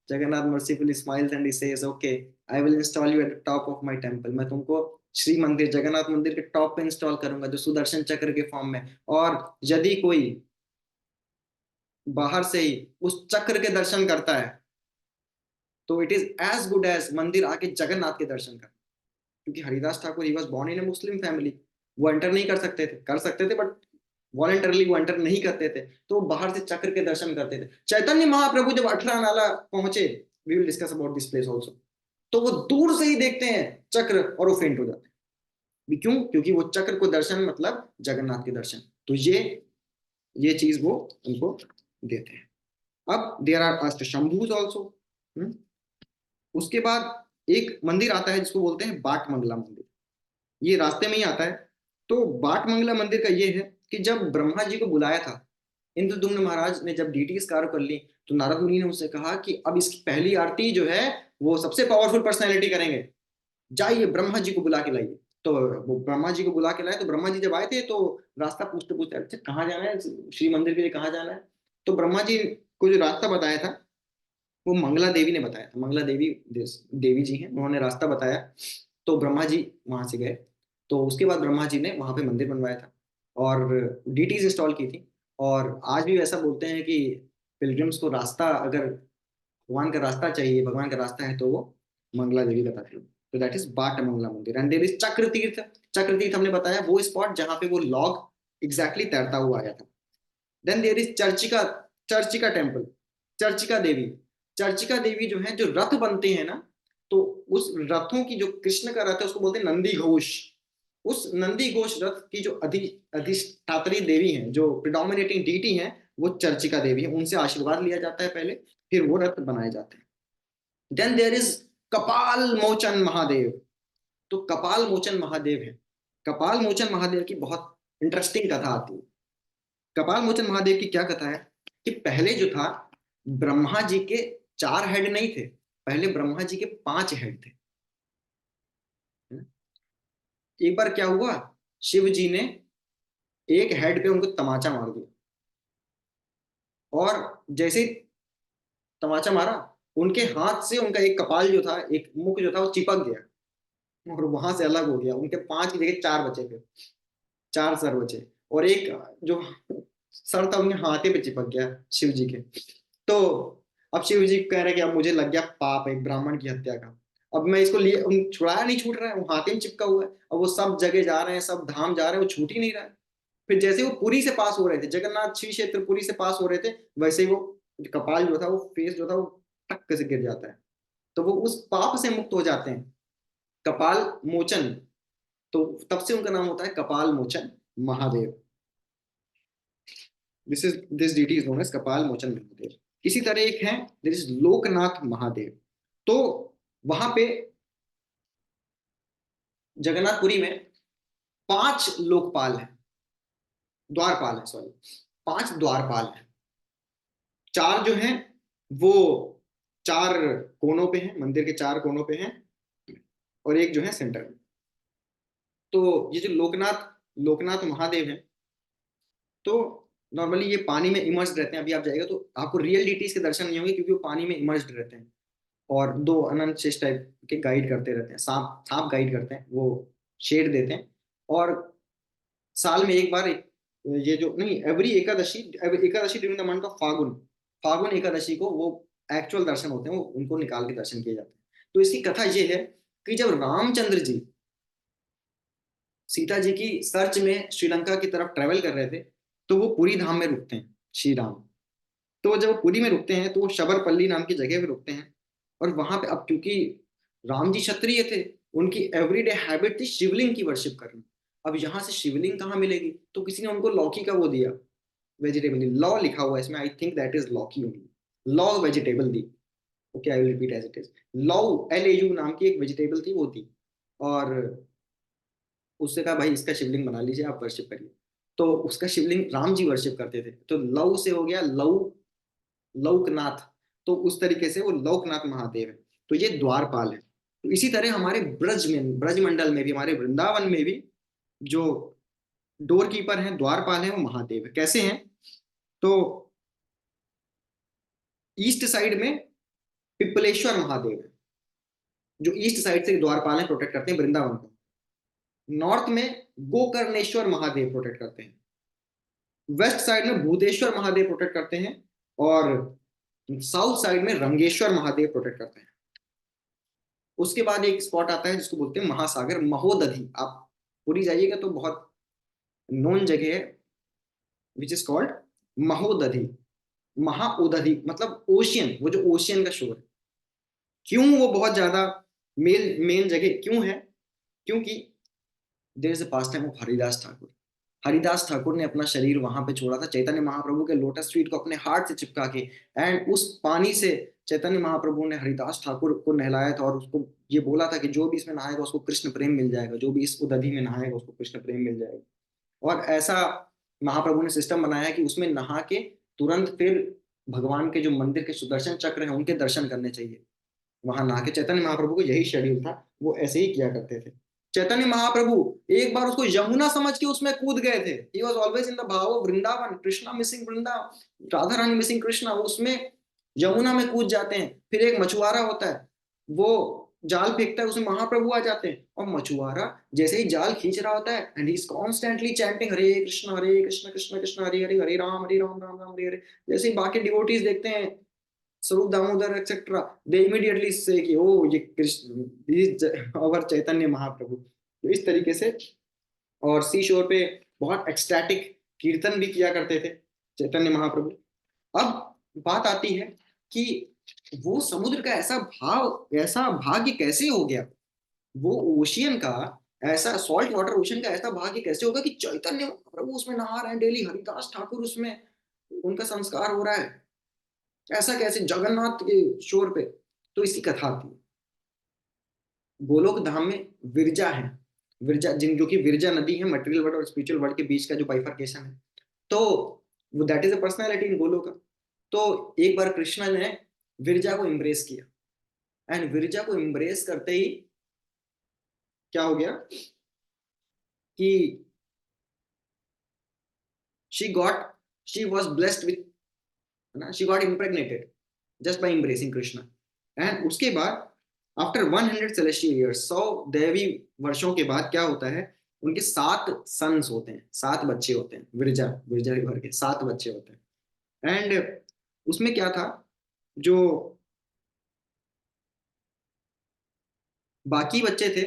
Jagannath mercifully smiles and he says, okay, I will install you at the top of my temple. मैं तुमको श्री मंदिर, जगन्नाथ मंदिर के टॉप पे इंस्टॉल करूंगा, जो सुदर्शन चक्र के फॉर्म में। और यदि कोई बाहर से ही उस चक्र के दर्शन करता है तो it is as good as मंदिर आके जगन्नाथ के दर्शन कर। क्योंकि Haridas Thakur he was born in a Muslim family, वो एंटर नहीं कर सकते थे, कर सकते थे बट वॉलंटरली वो एंटर नहीं करते थे, तो वो बाहर से चक्र के दर्शन करते थे। चैतन्य महाप्रभु जब 18 नाला पहुंचे, we will discuss about this place also, तो वो दूर से ही देखते हैं चक्र और वो फेंट हो जाते हैं। क्यों? क्योंकि वो चक्र को दर्शन मतलब जगन्नाथ के दर्शन। तो ये चीज वो उनको देते हैं। अब देयर आर अष्ट शंभूज ऑल्सो। उसके बाद एक मंदिर आता है जिसको बोलते हैं बाट मंगला मंदिर, ये रास्ते में ही आता है। तो बाट मंगला मंदिर का ये है कि जब ब्रह्मा जी को बुलाया था, इंद्रदुम्न महाराज ने जब डीटी कार्य कर ली, तो नारद मुनि ने उससे कहा कि अब इसकी पहली आरती जो है वो सबसे पावरफुल पर्सनैलिटी करेंगे, जाइए ब्रह्मा जी को बुला के लाइए। तो वो ब्रह्मा जी को बुला के लाए। तो ब्रह्मा जी जब आए थे तो रास्ता पूछते पूछते, अच्छा कहाँ जाना है, श्री मंदिर के लिए कहाँ जाना है। तो ब्रह्मा जी को जो रास्ता बताया था वो मंगला देवी ने बताया था। मंगला देवी देवी जी हैं, उन्होंने रास्ता बताया। तो ब्रह्मा जी वहां से गए। तो उसके बाद ब्रह्मा जी ने वहां पे मंदिर बनवाया था और डीटीज इंस्टॉल की थी। और आज भी वैसा बोलते हैं कि पिलग्रिम्स को रास्ता, अगर भगवान का रास्ता चाहिए, भगवान का रास्ता है, तो वो मंगला देवी बताती है। तो दैट इज बाट मंगला मंदिर। एंड देयर इज चक्र तीर्थ। चक्र तीर्थ हमने बताया वो स्पॉट जहां पे वो लॉग एग्जैक्टली तैरता हुआ आया था। Then there is Charchika, Charchika temple, Charchika Devi. Charchika Devi जो है, जो रथ बनते हैं ना, तो उस रथों की, जो कृष्ण का रथ है उसको बोलते हैं नंदी घोष। उस नंदी घोष रथ की जो अधिष्ठात्री देवी हैं, जो प्रिडोमिनेटिंग डीटी हैं, वो चर्चिका देवी है। उनसे आशीर्वाद लिया जाता है पहले, फिर वो रथ बनाए जाते हैं। देन देयर इज कपाल मोचन महादेव। तो कपाल मोचन महादेव है। कपाल मोचन महादेव की बहुत इंटरेस्टिंग कथा आती है। कपाल मोचन महादेव की क्या कथा है कि पहले जो था, ब्रह्मा जी के 4 हेड नहीं थे, पहले ब्रह्मा जी के 5 हेड थे। एक बार क्या हुआ, शिव जी ने एक हेड पे उनको तमाचा मार दिया, और जैसे ही तमाचा मारा, उनके हाथ से उनका एक कपाल जो था, एक मुख जो था, वो चिपक गया और वहां से अलग हो गया। उनके 5 की जगह 4 बचे थे, 4 सर बचे। और एक जो सर था उनके हाथे पे चिपक गया शिव जी के। तो अब शिव जी कह रहे कि अब मुझे लग गया पाप एक ब्राह्मण की हत्या का, अब मैं इसको लिए छुड़ाया नहीं छूट रहा है, वो हाथे में चिपका हुआ है। अब वो सब जगह जा रहे हैं, सब धाम जा रहे हैं, वो छूट ही नहीं रहा है। फिर जैसे वो पुरी से पास हो रहे थे, जगन्नाथ श्री क्षेत्र पुरी से पास हो रहे थे, वैसे ही वो कपाल जो था, वो फेस जो था, वो टक से गिर जाता है। तो वो उस पाप से मुक्त हो जाते हैं, कपाल मोचन। तो तब से उनका नाम होता है Kapal Mochan Mahadev. This deity is known as Kapal Mochan Mahadev. इसी तरह एक है, दिस इज लोकनाथ महादेव। तो वहां पे जगन्नाथपुरी में 5 लोकपाल हैं, द्वारपाल है सॉरी, 5 द्वारपाल हैं। 4 जो हैं वो 4 कोनों पे हैं, मंदिर के 4 कोनों पे हैं, और एक जो है सेंटर में। तो ये जो लोकनाथ लोकनाथ महादेव हैं, तो नॉर्मली ये पानी में इमर्स्ड रहते हैं। अभी आप जाएगा तो आपको रियल डीटीज के दर्शन नहीं होंगे, क्योंकि वो पानी में इमर्स्ड रहते हैं। और 2 अनंत शेष टाइप के गाइड करते रहते हैं, सांप सांप गाइड करते हैं, वो शेड देते हैं। और साल में एक बार ये जो नहीं, every Ekadashi, Ekadashi during the month of Phagun, Phagun Ekadashi को वो एक्चुअल दर्शन होते हैं, वो उनको निकाल के दर्शन किए जाते हैं। तो इसकी कथा ये है कि जब रामचंद्र जी सीता जी की सर्च में श्रीलंका की तरफ ट्रेवल कर रहे थे, तो वो पुरी धाम में रुकते हैं श्री राम। तो जब वो पुरी में रुकते हैं तो वो शबरपल्ली नाम की जगह पे रुकते हैं। और वहां पे, अब क्योंकि राम जी क्षत्रिय थे, उनकी एवरीडे हैबिट थी शिवलिंग की वर्शिप करना। अब यहाँ से शिवलिंग कहाँ मिलेगी, तो किसी ने उनको लौकी का वो दिया, वेजिटेबल लॉ लिखा हुआ है इसमें, I think that is lauki only. Lau vegetable दी। Okay, I will repeat as it is. Lau, LAU नाम की एक वेजिटेबल थी, वो थी। और उससे कहा भाई इसका शिवलिंग बना लीजिए, आप वर्शिप करिए। तो उसका शिवलिंग राम जी वर्शिप करते थे, तो लौ से हो गया लौ, लौकनाथ। तो उस तरीके से वो लौकनाथ महादेव है। तो ये द्वारपाल है। तो इसी तरह हमारे ब्रज में, ब्रज मंडल में भी, हमारे वृंदावन में भी जो डोर कीपर हैं, द्वारपाल हैं, वो महादेव है। कैसे हैं? तो ईस्ट साइड में पिपलेश्वर महादेव है, जो ईस्ट साइड से द्वारपाल हैं, प्रोटेक्ट करते हैं वृंदावन को। नॉर्थ में गोकर्णेश्वर महादेव प्रोटेक्ट करते हैं। वेस्ट साइड में भूतेश्वर महादेव प्रोटेक्ट करते हैं। और साउथ साइड में रंगेश्वर महादेव प्रोटेक्ट करते हैं। उसके बाद एक स्पॉट आता है जिसको बोलते हैं महासागर, महोदधि। आप पूरी जाइएगा तो बहुत नोन जगह है, विच इज कॉल्ड महोदधि। महाउदधि मतलब ओशियन, वो जो ओशियन का शोर है। क्यों वो बहुत ज्यादा मेन मेन जगह क्यों है? क्योंकि there is a past time of Haridas Thakur. Haridas Thakur ने अपना शरीर वहां पे छोड़ा था, चैतन्य महाप्रभु के लोटस फीट को अपने हार्ट से चिपका के। एंड उस पानी से चैतन्य महाप्रभु ने हरिदास ठाकुर को नहलाया था, और उसको ये बोला था कि जो भी इसमें नहाएगा उसको कृष्ण प्रेम मिल जाएगा, जो भी इस उदधि में नहाएगा उसको कृष्ण प्रेम मिल जाएगा। और ऐसा महाप्रभु ने सिस्टम बनाया कि उसमें नहा के तुरंत फिर भगवान के जो मंदिर के सुदर्शन चक्र हैं उनके दर्शन करने चाहिए। वहां नहा के, चैतन्य महाप्रभु को यही शेड्यूल था, वो ऐसे ही किया करते थे। चैतन्य महाप्रभु एक बार उसको यमुना समझ के उसमें कूद गए थे। He was always in the bhav of Vrindavan, Krishna missing Vrinda, Radha Rani missing Krishna. वो उसमें यमुना में कूद जाते हैं। फिर एक मछुआरा होता है, वो जाल फेंकता है, उसमें महाप्रभु आ जाते हैं। और मछुआरा जैसे ही जाल खींच रहा होता है, and he is constantly chanting Hare Krishna Krishna Krishna Hare Hare, Hare Ram Ram Ram Hare Hare. जैसे ही बाकी डिवोटीज देखते हैं, स्वरूप दामोदर एक्सेट्रा, दे इमीडिएटली से कि ओ ये कृष्ण और चैतन्य महाप्रभु। तो इस तरीके से। और सी शोर पे बहुत एक्सटैटिक कीर्तन भी किया करते थे चैतन्य महाप्रभु। अब बात आती है कि वो समुद्र का ऐसा भाव, ऐसा भाग्य कैसे हो गया? वो ओशियन का ऐसा, सॉल्ट वाटर ओशन का ऐसा भाग्य कैसे होगा कि चैतन्य महाप्रभु उसमें नहा रहे हैं डेली, हरिदास ठाकुर उसमें उनका संस्कार हो रहा है? ऐसा कैसे जगन्नाथ के शोर पे? तो इसकी कथा आती है। गोलोक धाम में विरजा है। विरजा, जिन जो कि विरजा नदी है, मटेरियल वर्ल्ड और स्पिरिचुअल वर्ल्ड के बीच का जो बाइफर्केशन है। तो वो दैट इज अ पर्सनैलिटी इन गोलोक। तो एक बार कृष्ण ने विरजा को एम्ब्रेस किया। एंड विरजा को एम्ब्रेस करते ही क्या हो गया कि she got she was blessed with, ना, she got impregnated just by embracing Krishna. And उसके बाद आफ्टर 100 सेलेस्टियल ईयर्स, 100 दैवी वर्षों के बाद क्या होता है? उनके 7 सन्स होते हैं, 7 बच्चे होते हैं। विरजा विरजा भर के 7 बच्चे होते हैं। एंड उसमें क्या था, जो बाकी बच्चे थे,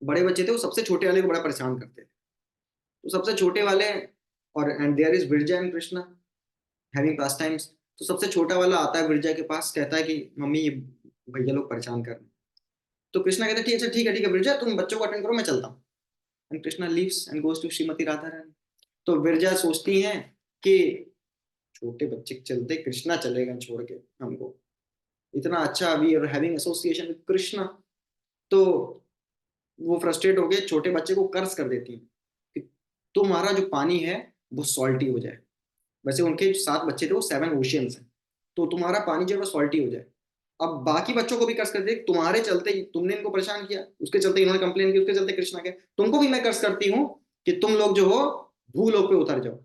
बड़े बच्चे थे, वो सबसे छोटे वाले को बड़ा परेशान करते थे। तो सबसे छोटे वाले, और and there is Viraja and Krishna having pass times. तो सबसे छोटा वाला आता है विरजा के पास, कहता है कि मम्मी ये भैया लोग परेशान कर रहे हैं। तो कृष्णा कहते हैं ठीक है, ठीक है विरजा, तुम बच्चों को अटेंड करो, मैं चलता हूँ। And Krishna leaves and goes to Shrimati Radha Rani. तो विरजा सोचती हैं कि छोटे बच्चे के चलते कृष्णा चलेगा छोड़ के हमको, इतना अच्छा, we are having association with Krishna. तो वो फ्रस्ट्रेट होके छोटे बच्चे को कर्ज कर देती है कि तुम्हारा जो पानी है वो सॉल्टी हो जाए। वैसे उनके 7 बच्चे थे, वो 7 ओशियंस हैं। तो तुम्हारा पानी जो है वो सॉल्टी हो जाए। अब बाकी बच्चों को भी कर्ज कर दे, तुम्हारे चलते ही तुमने इनको परेशान किया, उसके चलते इन्होंने कंप्लेन की, उसके चलते कृष्णा के, तुमको भी मैं कर्ज करती हूँ कि तुम लोग जो हो भूलोक पे उतर जाओ।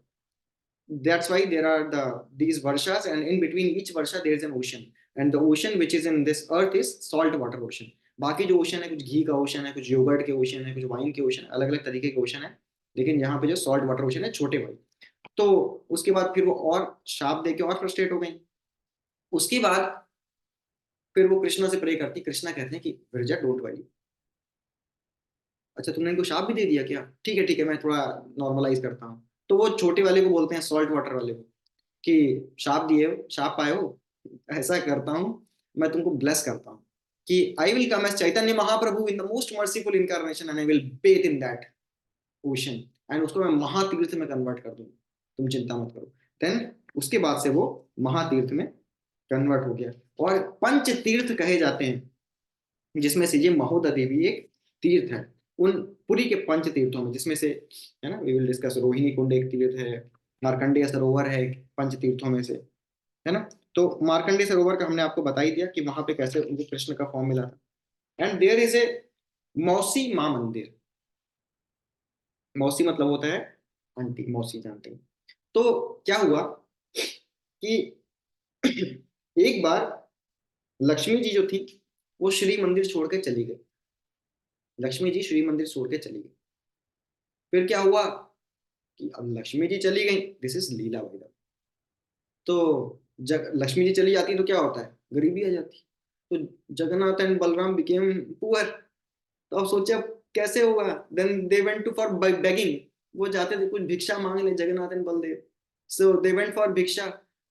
That's why there are these varshas, and in between each varsha there is an ocean, and the ocean which is in this earth is salt water ocean. बाकी जो ओशन है, कुछ घी का ओशन है, कुछ योगर्ट के ओशन है, कुछ वाइन के ओशन, अलग अलग तरीके के ओशन है। लेकिन यहाँ पे जो सॉल्ट वाटर ओशन है, छोटे भाई। तो उसके बाद फिर वो और शाप दे के और फ्रस्ट्रेट हो गई। उसके बाद फिर वो कृष्णा से प्रे करती। कृष्णा कहते हैं कि विरजा डोंट वरी। अच्छा, तुमने इनको शाप भी दे दिया क्या? ठीक है मैं थोड़ा नॉर्मलाइज करता हूँ। तो वो छोटे वाले को बोलते हैं, सॉल्ट वाटर वाले को, कि शाप दिए हो, शाप पाए हो, ऐसा करता हूँ, मैं तुमको ब्लेस करता हूँ कि I will come as Chaitanya Mahaprabhu in the most merciful incarnation, and I will bathe in that ocean, and उसको मैं महातीर्थ में कन्वर्ट कर दूंगा, तुम चिंता मत करो। देन उसके बाद से वो महातीर्थ में कन्वर्ट हो गया। और पंच तीर्थ कहे जाते हैं, जिसमें से ये महोदधि भी एक तीर्थ है उन पुरी के पंच तीर्थों में, जिसमें से, है ना, वी विल डिस्कस, रोहिणी कुंड एक तीर्थ है, मार्कंडेय सरोवर है एक पंच तीर्थों में से, है ना। तो मार्कंडेय सरोवर का हमने आपको बता ही दिया कि वहां पे कैसे उनको कृष्ण का फॉर्म मिला था। एंड देयर इज ए मौसी माँ मंदिर। मौसी मतलब होता है आंटी, मौसी जानते हैं। तो क्या हुआ कि एक बार लक्ष्मी जी जो थी वो श्री मंदिर छोड़ के चली गई। लक्ष्मी जी श्री मंदिर छोड़ के चली गई। फिर क्या हुआ कि अब लक्ष्मी जी चली गई, दिस इज लीला वगैरह। तो लक्ष्मी जी चली जाती है तो क्या होता है, गरीबी आ जाती है। तो Jagannath and Balram became poor. तो अब सोचे अब कैसे होगा, then they went to for begging. वो जाते थे कुछ भिक्षा मांग ले, Jagannath and Baldev. So they went for bhiksha.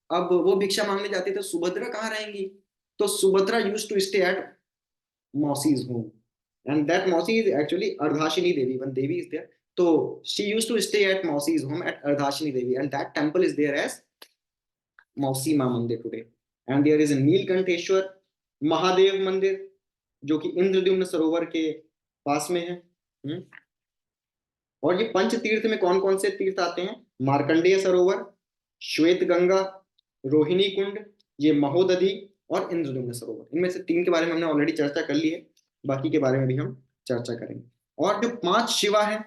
अब वो भिक्षा मांगने जाते थे, सुभद्रा कहाँ रहेंगी। तो Subhadra use to stay at Mausi's home. And that Mausi is actually Ardhashini Devi. When Devi is there, so she used to stay at Mausi's home at Ardhashini Devi, and that temple is there as Mausi Ma Mandir today. And there is a Neelkanteshwar Mahadev Mandir, जो कि इंद्रद्युम्न सरोवर के पास में है। और ये पंच तीर्थ में कौन कौन से तीर्थ आते हैं, मार्कंडेय सरोवर, श्वेत गंगा, रोहिणी कुंड, ये महोदधि और इंद्रद्युम्न सरोवर। इनमें से तीन के बारे में हमने ऑलरेडी चर्चा कर ली है, बाकी के बारे में भी हम चर्चा करेंगे। और जो पांच शिवा हैं,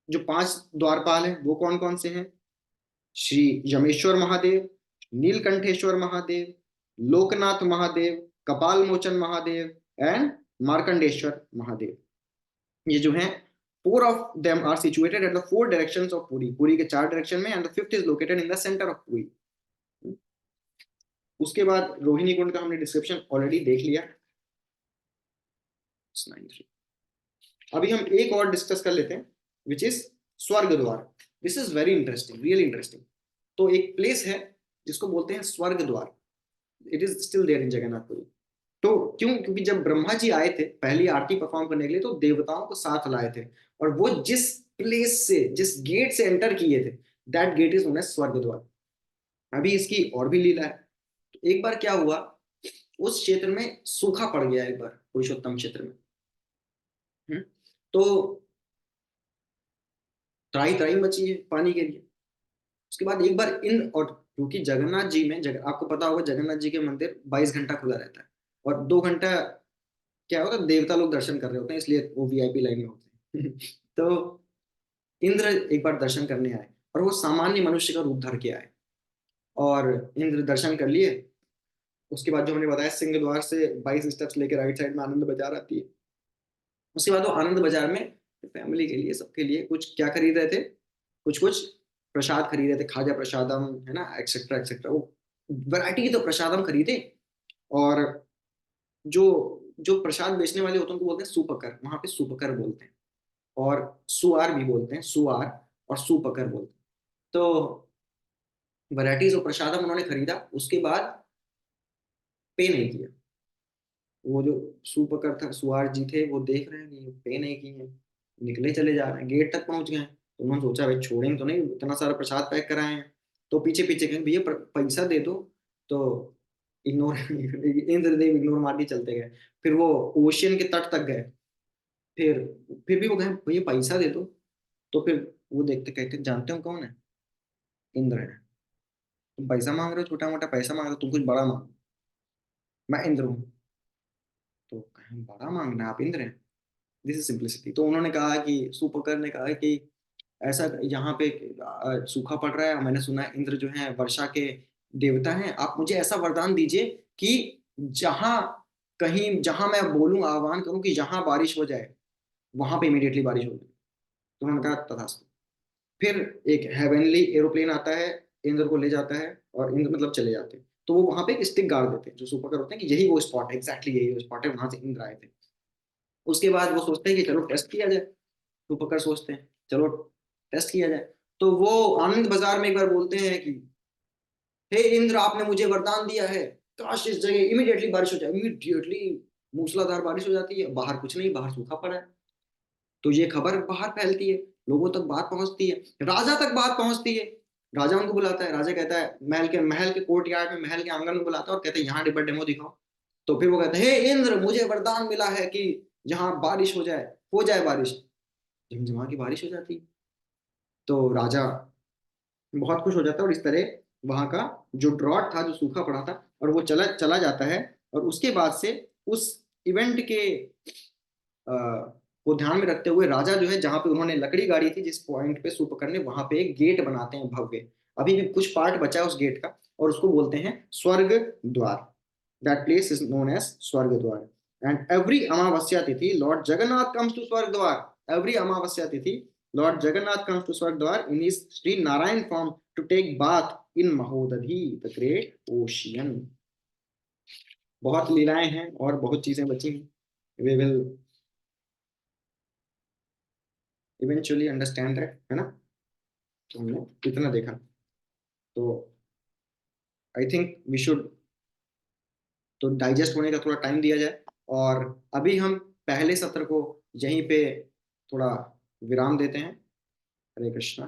जो पांच द्वारपाल हैं, वो कौन कौन से हैं, श्री यमेश्वर महादेव, नीलकंठेश्वर महादेव, लोकनाथ महादेव, कपाल मोचन महादेव एंड मार्कंडेश्वर महादेव। ये जो हैं, four of them are situated at the four directions of Puri. Puri के चार डायरेक्शन में, and the fifth is located in the centre of Puri. उसके बाद रोहिणी कुंड का हमने डिस्क्रिप्शन ऑलरेडी देख लिया। अभी हम एक और डिस्कस कर लेते हैं, विच is Swarga Dwar. This is very interesting, really interesting. तो एक प्लेस है जिसको बोलते हैं Swarga Dwar. It is still there in Jagannathpuri. तो क्यों, क्योंकि जब ब्रह्मा जी आए थे पहली आरती परफॉर्म करने के लिए, तो देवताओं को साथ लाए थे, और वो जिस प्लेस से, जिस गेट से एंटर किए थे, that gate is known as Swarga Dwar. अभी इसकी और भी लीला है। तो एक बार क्या हुआ, उस क्षेत्र में सूखा पड़ गया एक बार, पुरुषोत्तम क्षेत्र में। तो त्राई त्राई मची है पानी के लिए। उसके बाद एक बार इन, और क्योंकि जगन्नाथ जी में आपको पता होगा जगन्नाथ जी के मंदिर 22 घंटा खुला रहता है, और 2 घंटा क्या होता है, देवता लोग दर्शन कर रहे होते हैं, इसलिए वो वीआईपी लाइन में होते हैं। तो इंद्र एक बार दर्शन करने आए, और वो सामान्य मनुष्य का रूप धर के आए, और इंद्र दर्शन कर लिए। उसके बाद जो हमने बताया, सिंह द्वार से 22 स्टेप्स लेके राइट साइड में आनंद बाजार आती है। उसके बाद वो आनंद बाजार में फैमिली के लिए, सबके लिए कुछ क्या खरीद रहे थे, कुछ कुछ प्रसाद खरीद रहे थे, खाजा प्रसादम, है ना, एक्सेट्रा एक्सेट्रा। वो वैरायटी के तो प्रसादम खरीदे। और जो जो प्रसाद बेचने वाले होते हैं उनको बोलते हैं सुपकर, वहां पे सुपकर बोलते हैं, और सुआर भी बोलते हैं, सुआर और सुपकर बोलते हैं। तो वैरायटीज ऑफ प्रसादम उन्होंने खरीदा। उसके बाद पे नहीं किया। वो जो सुपकर था, सुआर जी थे, वो देख रहे हैं कि पे नहीं किए, निकले चले जा रहे हैं, गेट तक पहुंच गए हैं। तो उन्होंने सोचा भाई छोड़ेंगे तो नहीं, इतना सारा प्रसाद पैक कराए हैं। तो पीछे पीछे कहें भैया पैसा दे दो। तो इग्नोर इंद्रदेव इग्नोर मार के चलते गए। फिर वो ओशियन के तट तक गए। फिर फिर भी वो कहें भैया पैसा दे दो। तो फिर वो देखते कहते जानते हो कौन है, इंद्र है। तुम पैसा मांग रहे हो, छोटा मोटा पैसा मांग रहे हो, तुम कुछ बड़ा मांगो, मैं इंद्र हूँ। तो कहें बड़ा मांगना है, आप इंद्र हैं। This is simplicity. तो उन्होंने कहा कि सुपकर ने कहा कि ऐसा यहाँ पे सूखा पड़ रहा है, मैंने सुना है इंद्र जो है वर्षा के देवता हैं, आप मुझे ऐसा वरदान दीजिए कि जहां कहीं, जहां मैं बोलूं, आह्वान करूं कि जहां बारिश हो जाए, वहां पे इमीडिएटली बारिश हो जाए। तो उन्होंने कहा तथास्तु। फिर एक हेवनली एरोप्लेन आता है, इंद्र को ले जाता है, और इंद्र मतलब चले जाते हैं। तो वो वहां पे एक स्टिक गाड़ देते हैं जो सुपकर होते हैं, कि यही वो स्पॉट है, एग्जैक्टली यही वो स्पॉट है, वहां से इंद्र आए थे। उसके बाद वो सोचते हैं कि चलो टेस्ट किया जाए। रूपकर सोचते हैं चलो टेस्ट किया जाए। तो वो आनंद बाजार में एक बार बोलते हैं कि हे इंद्र, आपने मुझे वरदान दिया है, काश इस जगह इमीडिएटली बारिश हो जाए। इमीडिएटली मूसलाधार बारिश हो जाती है, बाहर कुछ नहीं, बाहर सूखा पड़ा है। तो ये खबर बाहर फैलती है, लोगों तक बात पहुंचती है, राजा तक बात पहुंचती है। राजा उनको बुलाता है, राजा कहता है महल के कोर्ट यार्ड में, महल के आंगन में बुलाता है और कहता है यहाँ रिवर डेमो दिखाओ। तो फिर वो कहते हैं, हे इंद्र, मुझे वरदान मिला है कि जहाँ बारिश हो जाए बारिश। झमझमा की बारिश हो जाती है। तो राजा बहुत खुश हो जाता है, और इस तरह वहां का जो ड्रॉट था, जो सूखा पड़ा था, और वो चला चला जाता है। और उसके बाद से उस इवेंट के को ध्यान में रखते हुए राजा जो है, जहां पे उन्होंने लकड़ी गाड़ी थी जिस पॉइंट पे सूप करने, वहां पे एक गेट बनाते हैं भव्य। अभी भी कुछ पार्ट बचा है उस गेट का, और उसको बोलते हैं Swarga Dwar. That place is known as Swarga Dwar. And every अमावस्या तिथि Lord Jagannath comes to Swarga द्वार। एवरी अमावस्या तिथि Lord Jagannath comes to Swarga Dwar in his Shri Narayan form to take bath in Mahodadhi the great ocean. बहुत लीलाएं हैं और बहुत चीजें बची हैं। We will eventually understand that, है ना। तो हमने इतना देखा। तो आई थिंक वी शुड, तो डाइजेस्ट होने का थोड़ा टाइम दिया जाए। और अभी हम पहले सत्र को यहीं पे थोड़ा विराम देते हैं। हरे कृष्णा।